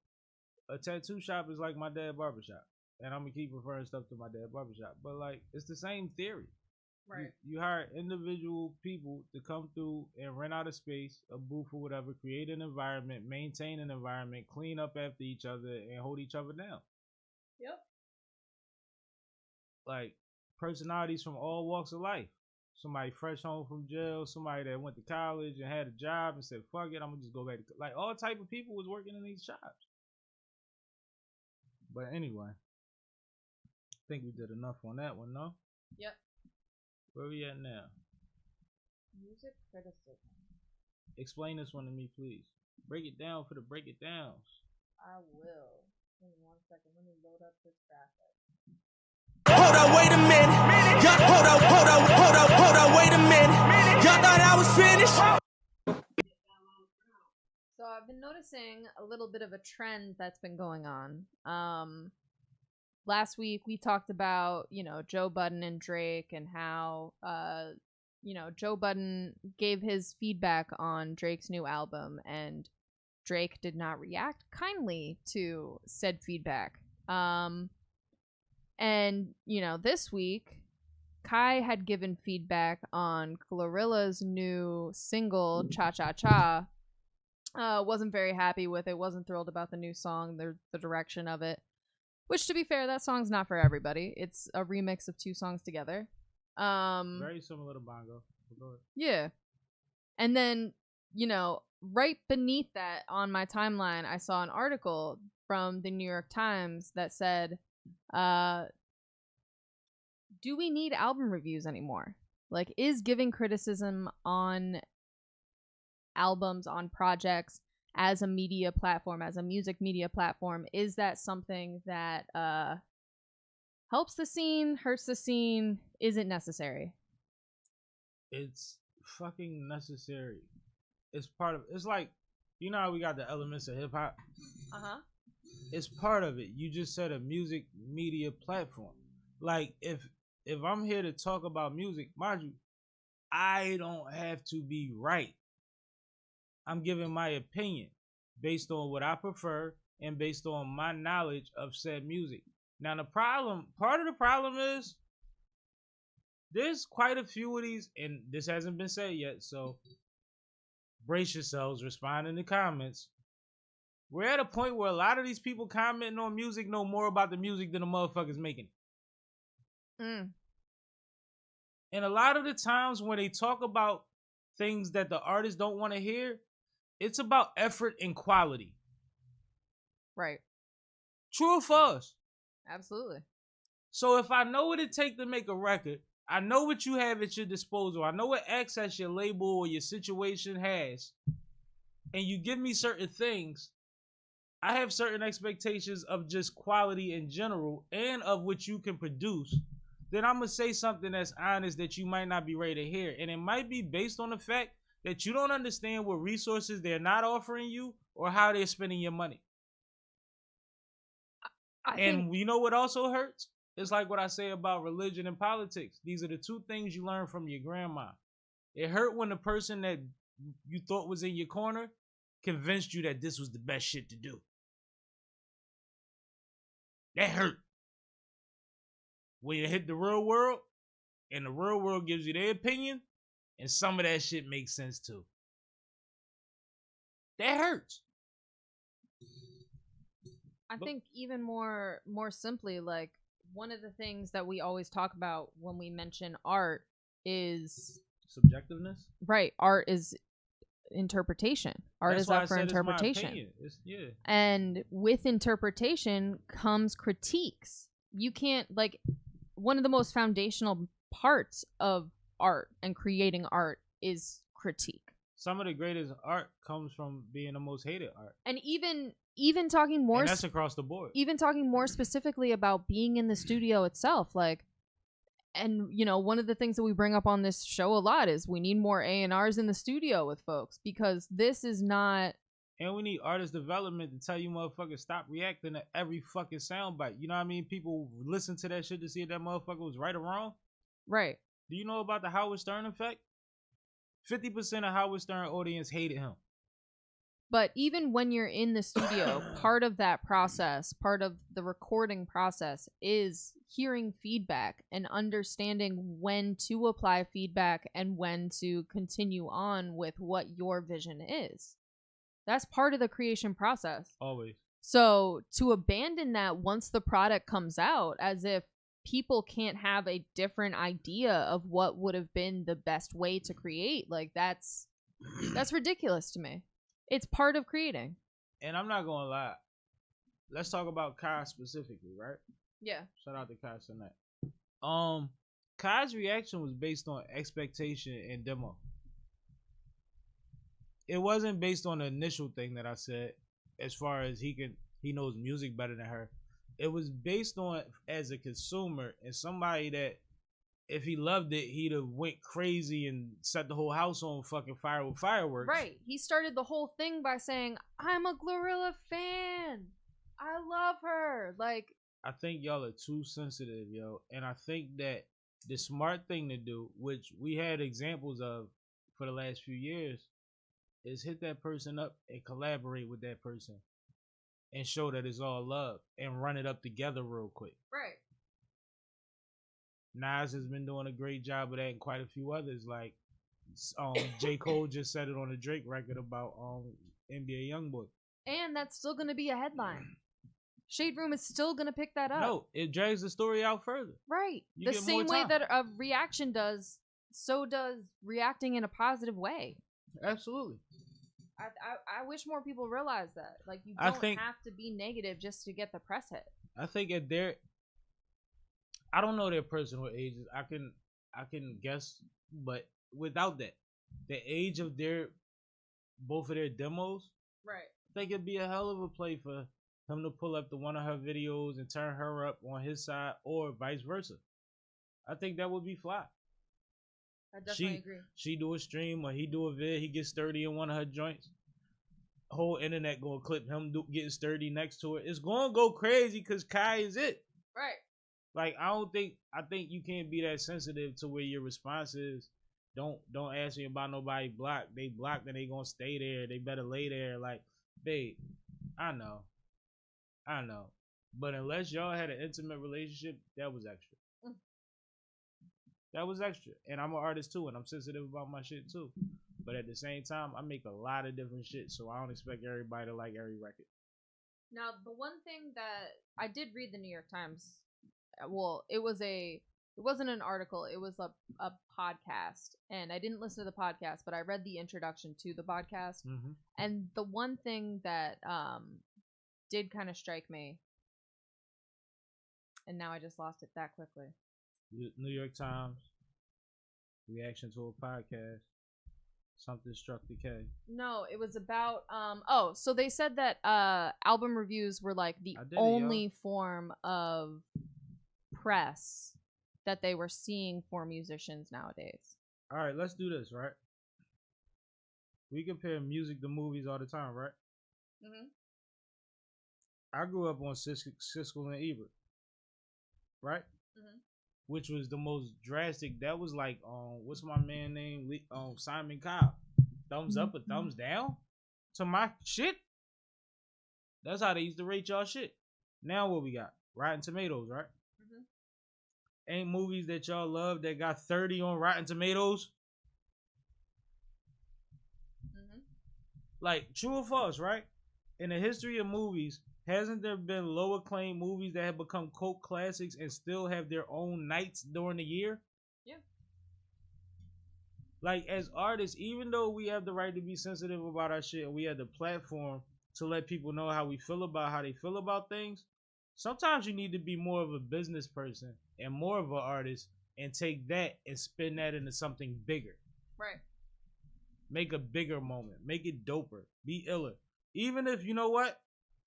a tattoo shop is like my dad's barbershop. And I'm gonna keep referring stuff to my dad's barbershop. But, like, it's the same theory. Right. You hire individual people to come through and rent out a space, a booth or whatever, create an environment, maintain an environment, clean up after each other, and hold each other down. Yep. Like, personalities from all walks of life. Somebody fresh home from jail, somebody that went to college and had a job and said, fuck it, I'm gonna just go back to, like, all type of people was working in these shops. But anyway, I think we did enough on that one, no? Yep. Where we at now? Music criticism. Explain this one to me, please. Break it down for the break it downs. I will. Give me 1 second. Let me load up this graphic. Hold up, wait a minute. Y'all, hold up, wait a minute. Y'all thought I was finished? So I've been noticing a little bit of a trend that's been going on. Last week we talked about, Joe Budden and Drake and how, Joe Budden gave his feedback on Drake's new album and Drake did not react kindly to said feedback. And, this week, Kai had given feedback on Glorilla's new single, Cha Cha Cha. Wasn't very happy with it, wasn't thrilled about the new song, the direction of it. Which, to be fair, that song's not for everybody. It's a remix of 2 songs together. Very similar to Bongo. Yeah. And then, right beneath that on my timeline, I saw an article from the New York Times that said, do we need album reviews anymore? Like, is giving criticism on albums, on projects as a media platform, as a music media platform, is that something that helps the scene, hurts the scene? Is it necessary? It's fucking necessary. It's part of, it's like, you know how we got the elements of hip hop? Uh-huh. It's part of it. You just said a music media platform. Like, if I'm here to talk about music, mind you, I don't have to be right. I'm giving my opinion based on what I prefer and based on my knowledge of said music. Now, part of the problem is there's quite a few of these, and this hasn't been said yet, so brace yourselves, respond in the comments. We're at a point where a lot of these people commenting on music know more about the music than the motherfuckers making it. And a lot of the times when they talk about things that the artists don't want to hear, it's about effort and quality. Right. True or false? Absolutely. So if I know what it takes to make a record, I know what you have at your disposal. I know what access your label or your situation has, and you give me certain things. I have certain expectations of just quality in general and of what you can produce. Then I'm gonna say something that's honest that you might not be ready to hear, and it might be based on the fact that you don't understand what resources they're not offering you or how they're spending your money. And you know what also hurts? It's like what I say about religion and politics. These are the two things you learn from your grandma. It hurt when the person that you thought was in your corner convinced you that this was the best shit to do. That hurt. When you hit the real world, and the real world gives you their opinion, and some of that shit makes sense too. That hurts. I think even more simply, like, one of the things that we always talk about when we mention art is subjectiveness. Right. Art is interpretation. Art is up for interpretation. Yeah. And with interpretation comes critiques. You can't, like, one of the most foundational parts of art and creating art is critique. Some of the greatest art comes from being the most hated art. And even talking more, and that's across the board. Even talking more specifically about being in the studio itself, like, and you know, one of the things that we bring up on this show a lot is we need more A&Rs in the studio with folks, because this is not. And we need artist development to tell you motherfuckers stop reacting to every fucking soundbite. You know what I mean? People listen to that shit to see if that motherfucker was right or wrong. Right. Do you know about the Howard Stern effect? 50% of Howard Stern audience hated him. But even when you're in the studio, part of that process, part of the recording process is hearing feedback and understanding when to apply feedback and when to continue on with what your vision is. That's part of the creation process. Always. So to abandon that once the product comes out, as if people can't have a different idea of what would have been the best way to create, like, that's ridiculous to me. It's part of creating. And I'm not gonna lie. Let's talk about Kai specifically, right? Yeah. Shout out to Kai tonight. Kai's reaction was based on expectation and demo. It wasn't based on the initial thing that I said, as far as he knows music better than her. It was based on, as a consumer and somebody that, if he loved it, he'd have went crazy and set the whole house on fucking fire with fireworks. Right. He started the whole thing by saying, "I'm a Glorilla fan. I love her." Like, I think y'all are too sensitive, yo. And I think that the smart thing to do, which we had examples of for the last few years, is hit that person up and collaborate with that person and show that it's all love and run it up together real quick. right. Nas has been doing a great job of that, and quite a few others. Like, J. Cole just said it on the Drake record about NBA Youngboy. And that's still going to be a headline. Shade Room is still going to pick that up. No, it drags the story out further. Right. You The get more same way time. that a reaction does, so does reacting in a positive way. Absolutely. I wish more people realize that. Like, you I don't think- have to be negative just to get the press hit. I think at I don't know their personal ages. I can guess, but without that, the age of both of their demos, Right. I think it'd be a hell of a play for him to pull up to one of her videos and turn her up on his side, or vice versa. I think that would be fly. I definitely agree. She do a stream or he do a vid, he gets sturdy in one of her joints. Whole internet gonna clip him getting sturdy next to it. It's gonna go crazy because Kai is it. Right. Like, I think you can't be that sensitive to where your response is, don't ask me about nobody blocked. They blocked and they gonna stay there. They better lay there. Like, babe, I know. But unless y'all had an intimate relationship, that was extra. That was extra. And I'm an artist too, and I'm sensitive about my shit too. But at the same time, I make a lot of different shit, so I don't expect everybody to like every record. Now, the one thing that I did read the New York Times, well, it wasn't an article, it was a podcast, and I didn't listen to the podcast, but I read the introduction to the podcast. Mm-hmm. And the one thing that did kind of strike me and now I just lost it that quickly. New York Times reaction to a podcast. Something struck the K. No, it was about so they said that album reviews were like the only form of press that they were seeing for musicians nowadays. All right, let's do this, right? We compare music to movies all the time, right? Mm-hmm. I grew up on Siskel and Ebert, right? Mm-hmm. Which was the most drastic. That was like, what's my man name? Simon Cowell. Thumbs up or thumbs down to my shit. That's how they used to rate y'all shit. Now what we got? Rotten Tomatoes, right? Mm-hmm. Ain't movies that y'all love that got 30 on Rotten Tomatoes? Mm-hmm. Like, true or false, right? In the history of movies, hasn't there been low acclaimed movies that have become cult classics and still have their own nights during the year? Yeah. Like, as artists, even though we have the right to be sensitive about our shit and we have the platform to let people know how we feel about how they feel about things, sometimes you need to be more of a business person and more of an artist and take that and spin that into something bigger. Right. Make a bigger moment. Make it doper. Be iller. Even if, you know what?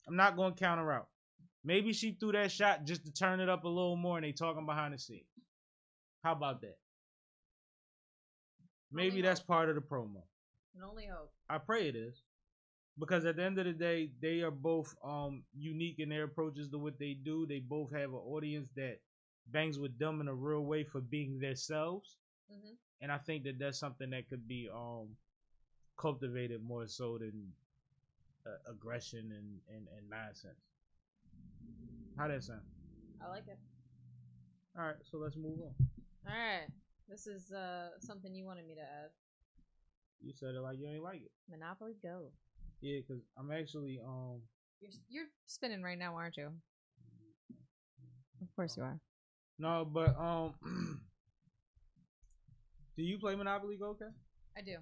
I'm not going to counter out. Maybe she threw that shot just to turn it up a little more and they talking behind the scenes. How about that? Maybe that's part of the promo. Can only hope. I pray it is. Because at the end of the day, they are both unique in their approaches to what they do. They both have an audience that bangs with them in a real way for being themselves. Mm-hmm. And I think that that's something that could be cultivated more so than aggression and nonsense. How that sound? I like it. All right, so let's move on. All right, this is something you wanted me to add. You said it like you ain't like it. Monopoly Go. Yeah, cause I'm actually You're spinning right now, aren't you? Of course you are. No, but do you play Monopoly Go, Kat? I do.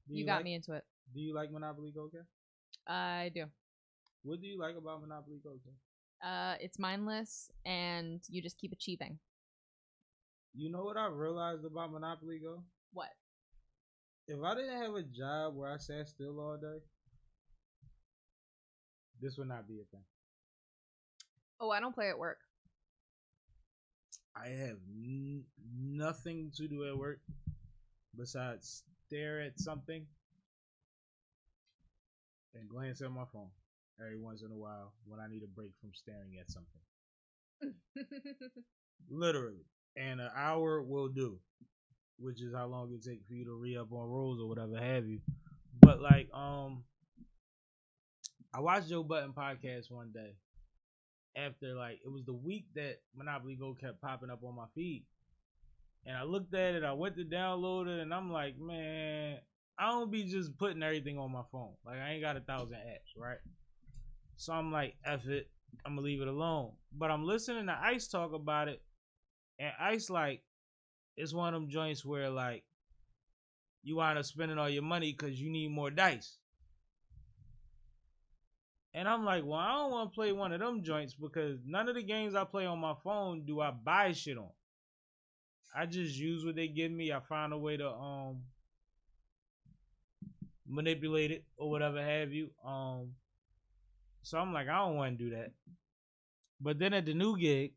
You got me into it. Do you like Monopoly Go, Kat? I do. What do you like about Monopoly Go, Kat? It's mindless and you just keep achieving. You know what I realized about Monopoly Go? What? If I didn't have a job where I sat still all day, this would not be a thing. Oh, I don't play at work. I have nothing to do at work besides stare at something and glance at my phone every once in a while when I need a break from staring at something. Literally. And an hour will do, which is how long it takes for you to re-up on rolls or whatever have you. But like, I watched Joe Budden podcast one day after, like, it was the week that Monopoly Go kept popping up on my feed. And I looked at it, I went to download it, and I'm like, man, I don't be just putting everything on my phone. Like, I ain't got 1,000 apps, right? So I'm like, F it, I'm gonna leave it alone. But I'm listening to Ice talk about it, and Ice, like, it's one of them joints where, like, you wind up spending all your money because you need more dice. And I'm like, well, I don't want to play one of them joints because none of the games I play on my phone do I buy shit on. I just use what they give me. I find a way to manipulate it or whatever have you. So I'm like, I don't want to do that. But then at the new gig,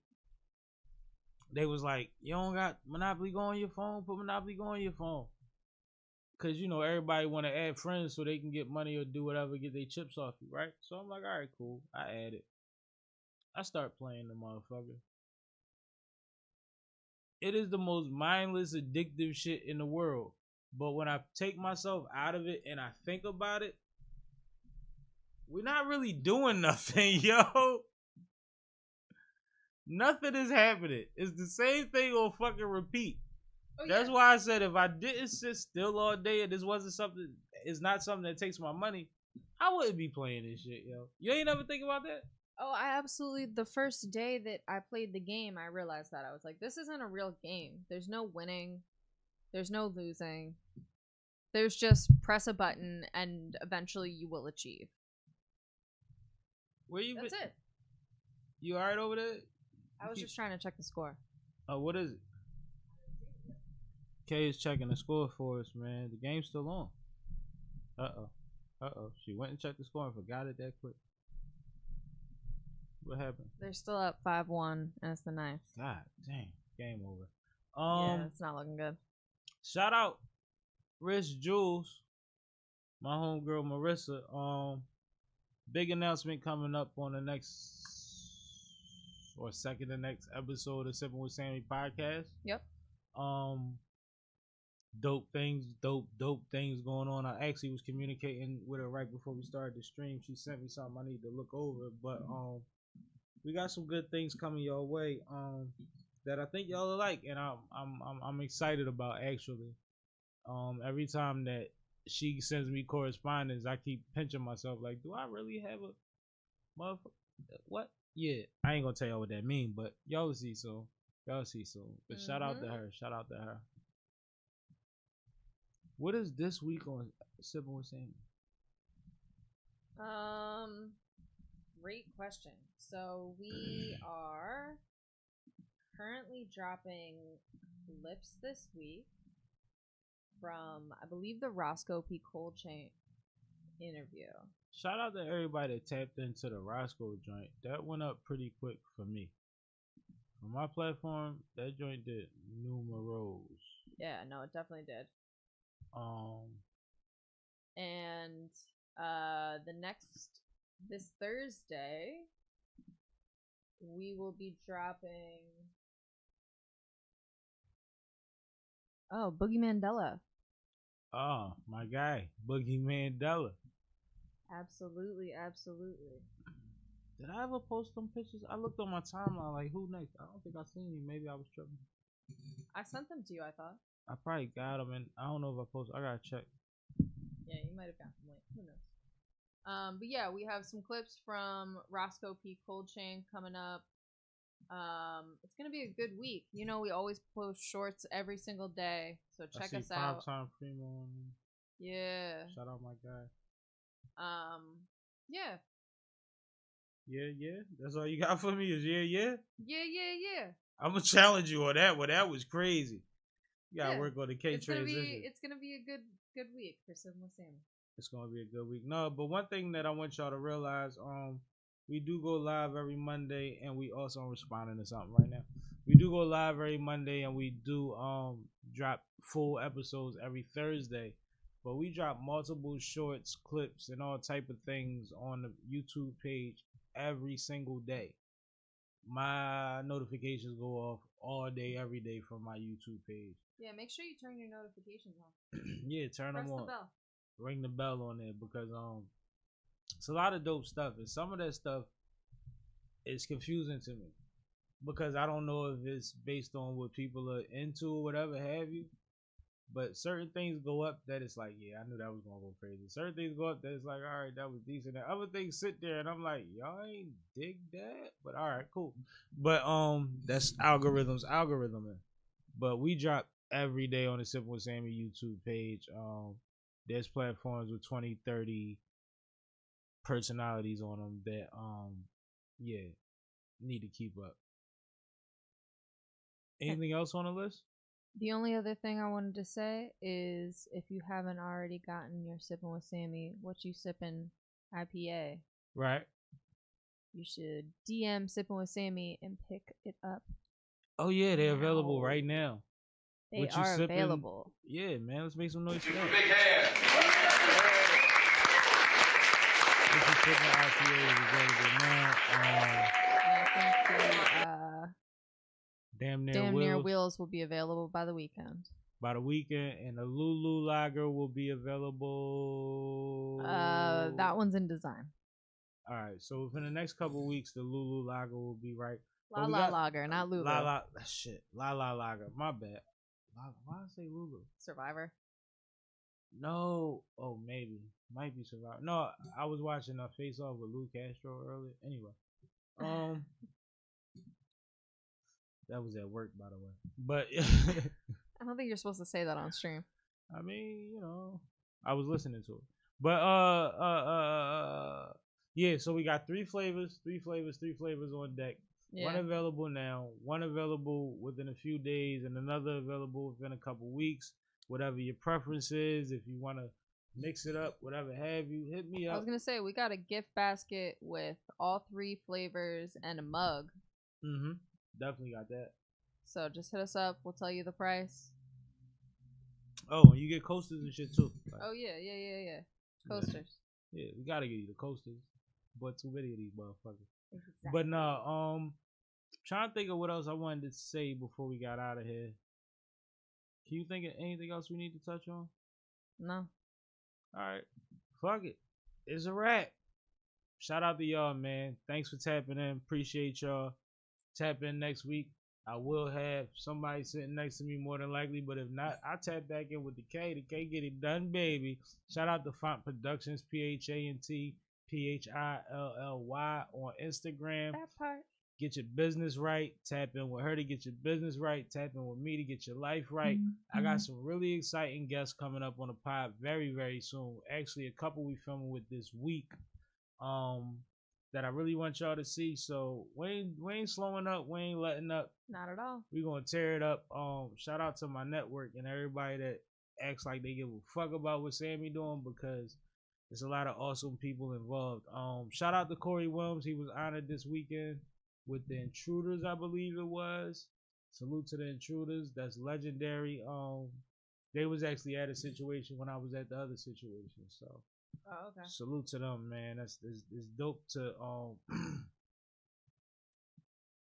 they was like, you don't got Monopoly Go on your phone? Put Monopoly Go on your phone. Because, you know, everybody want to add friends so they can get money or do whatever, get their chips off you, right? So I'm like, all right, cool. I add it. I start playing the motherfucker. It is the most mindless, addictive shit in the world. But when I take myself out of it and I think about it, we're not really doing nothing, yo. Nothing is happening. It's the same thing on fucking repeat. Oh, that's why I said if I didn't sit still all day and this wasn't something, it's not something that takes my money, I wouldn't be playing this shit, yo. You ain't never think about that? Oh, I absolutely, the first day that I played the game, I realized that. I was like, this isn't a real game. There's no winning. There's no losing. There's just press a button and eventually you will achieve. Where you That's it. You alright over there? I was just trying to check the score. What is it? Kay is checking the score for us, man. The game's still on. She went and checked the score and forgot it that quick. What happened? They're still up 5-1, and it's the 9th. God dang, game over. Yeah, it's not looking good. Shout out Rich Jules, my homegirl Marissa. Big announcement coming up on the next or second to next episode of Sippin' with Sammy podcast. Yep. Dope things going on. I actually was communicating with her right before we started the stream. She sent me something I need to look over, but we got some good things coming your way that I think y'all will like, and I'm excited about actually. Every time that she sends me correspondence, I keep pinching myself like, do I really have a motherfucker? What? Yeah, I ain't gonna tell y'all what that mean, but y'all will see soon. But shout out to her. What is this week on Sippin' with Sammy? Great question. So we are currently dropping clips this week from, I believe, the Roscoe P. Cold Chain interview. Shout out to everybody that tapped into the Roscoe joint. That went up pretty quick for me. On my platform, that joint did numerous. Yeah, no, it definitely did. And this Thursday, we will be dropping Boogie Mandela. Oh, my guy, Boogie Mandela. Absolutely. Did I ever post them pictures? I looked on my timeline like, who next? I don't think I seen him. Maybe I was tripping. I sent them to you, I thought. I probably got them, and I don't know if I posted. I gotta check. Yeah, you might have gotten them late. Who knows? But yeah, we have some clips from Roscoe P. Cold Chain coming up. It's gonna be a good week. You know, we always post shorts every single day, so check us out. Time Primo. Yeah. Shout out my guy. Yeah. Yeah. That's all you got for me is yeah. Yeah. I'm gonna challenge you on that one. That was crazy. You gotta work on the K transition. It's gonna be a good week for Sippin' with Sammy. It's gonna be a good week. No, but one thing that I want y'all to realize, we do go live every Monday, and we also responding to something right now. We do go live every Monday, and we do drop full episodes every Thursday. But we drop multiple shorts, clips, and all type of things on the YouTube page every single day. My notifications go off all day, every day from my YouTube page. Yeah, make sure you turn your notifications on. Yeah, turn them on. Press the bell. Ring the bell on there because it's a lot of dope stuff, and some of that stuff is confusing to me because I don't know if it's based on what people are into or whatever have you. But certain things go up that it's like, yeah, I knew that was gonna go crazy. Certain things go up that it's like, all right, that was decent. And other things sit there and I'm like, y'all ain't dig that, but all right, cool. But that's algorithms. But we drop every day on the Sippin' with Sammy YouTube page. There's platforms with 20, 30 personalities on them that need to keep up. Anything else on the list? The only other thing I wanted to say is if you haven't already gotten your Sippin' with Sammy, What You Sippin' IPA, right? You should DM Sippin' with Sammy and pick it up. Oh yeah, they're available right now. They are available. Yeah, man, let's make some noise for that. Big hand. What You Sippin' IPA is available now. I think Damn Near Wheels. Wheels will be available by the weekend. And the Lulu Lager will be available. That one's in design. All right, so within the next couple of weeks, the Lulu Lager will be right. La Lager, not Lulu. La Lager. My bad. Why did I say Lulu? Survivor. No. Oh, maybe. Might be Survivor. No, I was watching a Face Off with Lou Castro earlier. Anyway, that was at work, by the way. But I don't think you're supposed to say that on stream. I mean, you know, I was listening to it. But yeah, so we got three flavors on deck. Yeah. One available now, one available within a few days, and another available within a couple weeks. Whatever your preference is, if you want to mix it up, whatever have you, hit me I up. was gonna say we got a gift basket with all 3 flavors and a mug. Definitely got that. So just hit us up. We'll tell you the price. Oh, and you get coasters and shit too. Like, Oh yeah. Coasters. yeah, we gotta get you the coasters. But too many of these motherfuckers. Exactly. But no, trying to think of what else I wanted to say before we got out of here. Can you think of anything else we need to touch on? No. Alright. Fuck it. It's a wrap. Shout out to y'all, man. Thanks for tapping in. Appreciate y'all. Tap in next week. I will have somebody sitting next to me more than likely, but if not, I'll tap back in with the K. The K get it done, baby. Shout out to Font Productions, PHANT PHILLY on Instagram. That part. Get your business right. Tap in with her to get your business right. Tap in with me to get your life right. I got some really exciting guests coming up on the pod very, very soon. Actually, a couple we filming with this week that I really want y'all to see. So we ain't slowing up. We ain't letting up. Not at all. We gonna tear it up. Shout out to my network and everybody that acts like they give a fuck about what Sammie doing, because there's a lot of awesome people involved. Shout out to Corey Williams. He was honored this weekend with the Intruders, I believe it was. Salute to the Intruders. That's legendary. They was actually at a situation when I was at the other situation. So okay. Salute to them, man. It's dope to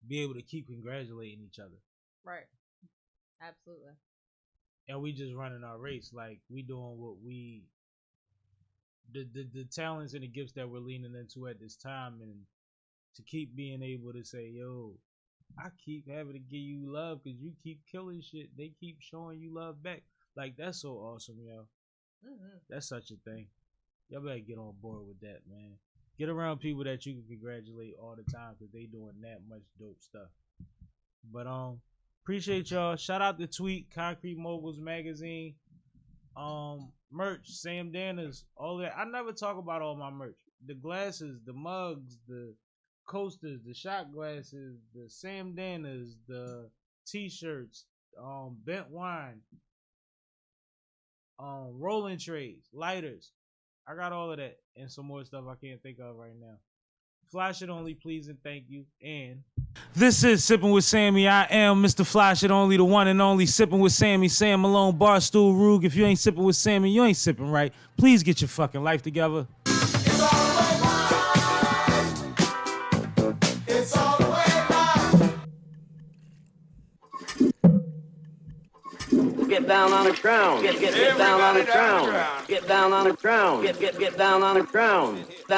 be able to keep congratulating each other. Right. Absolutely. And we just running our race. Like, we doing what we the talents and the gifts that we're leaning into at this time, and to keep being able to say, yo, I keep having to give you love because you keep killing shit. They keep showing you love back. Like, that's so awesome, yo. That's such a thing. Y'all better get on board with that, man. Get around people that you can congratulate all the time because they doing that much dope stuff. But appreciate y'all. Shout out to Tweet, Concrete Moguls Magazine, merch, Sam Dana's, all that. I never talk about all my merch. The glasses, the mugs, the coasters, the shot glasses, the Sam Dana's, the t-shirts, bent wine, rolling trays, lighters. I got all of that and some more stuff I can't think of right now. Fly Shit Only, please and thank you. And this is Sippin' with Sammie. I am Mr. Fly Shit Only, the one and only Sippin' with Sammie. Sam Malone, Barstool Rug. If you ain't sipping with Sammie, you ain't sipping right. Please get your fucking life together. It's all the way live. It's all the way live. Get down on the ground. Get down on the ground. Get down on the ground. Get down on the ground. Down.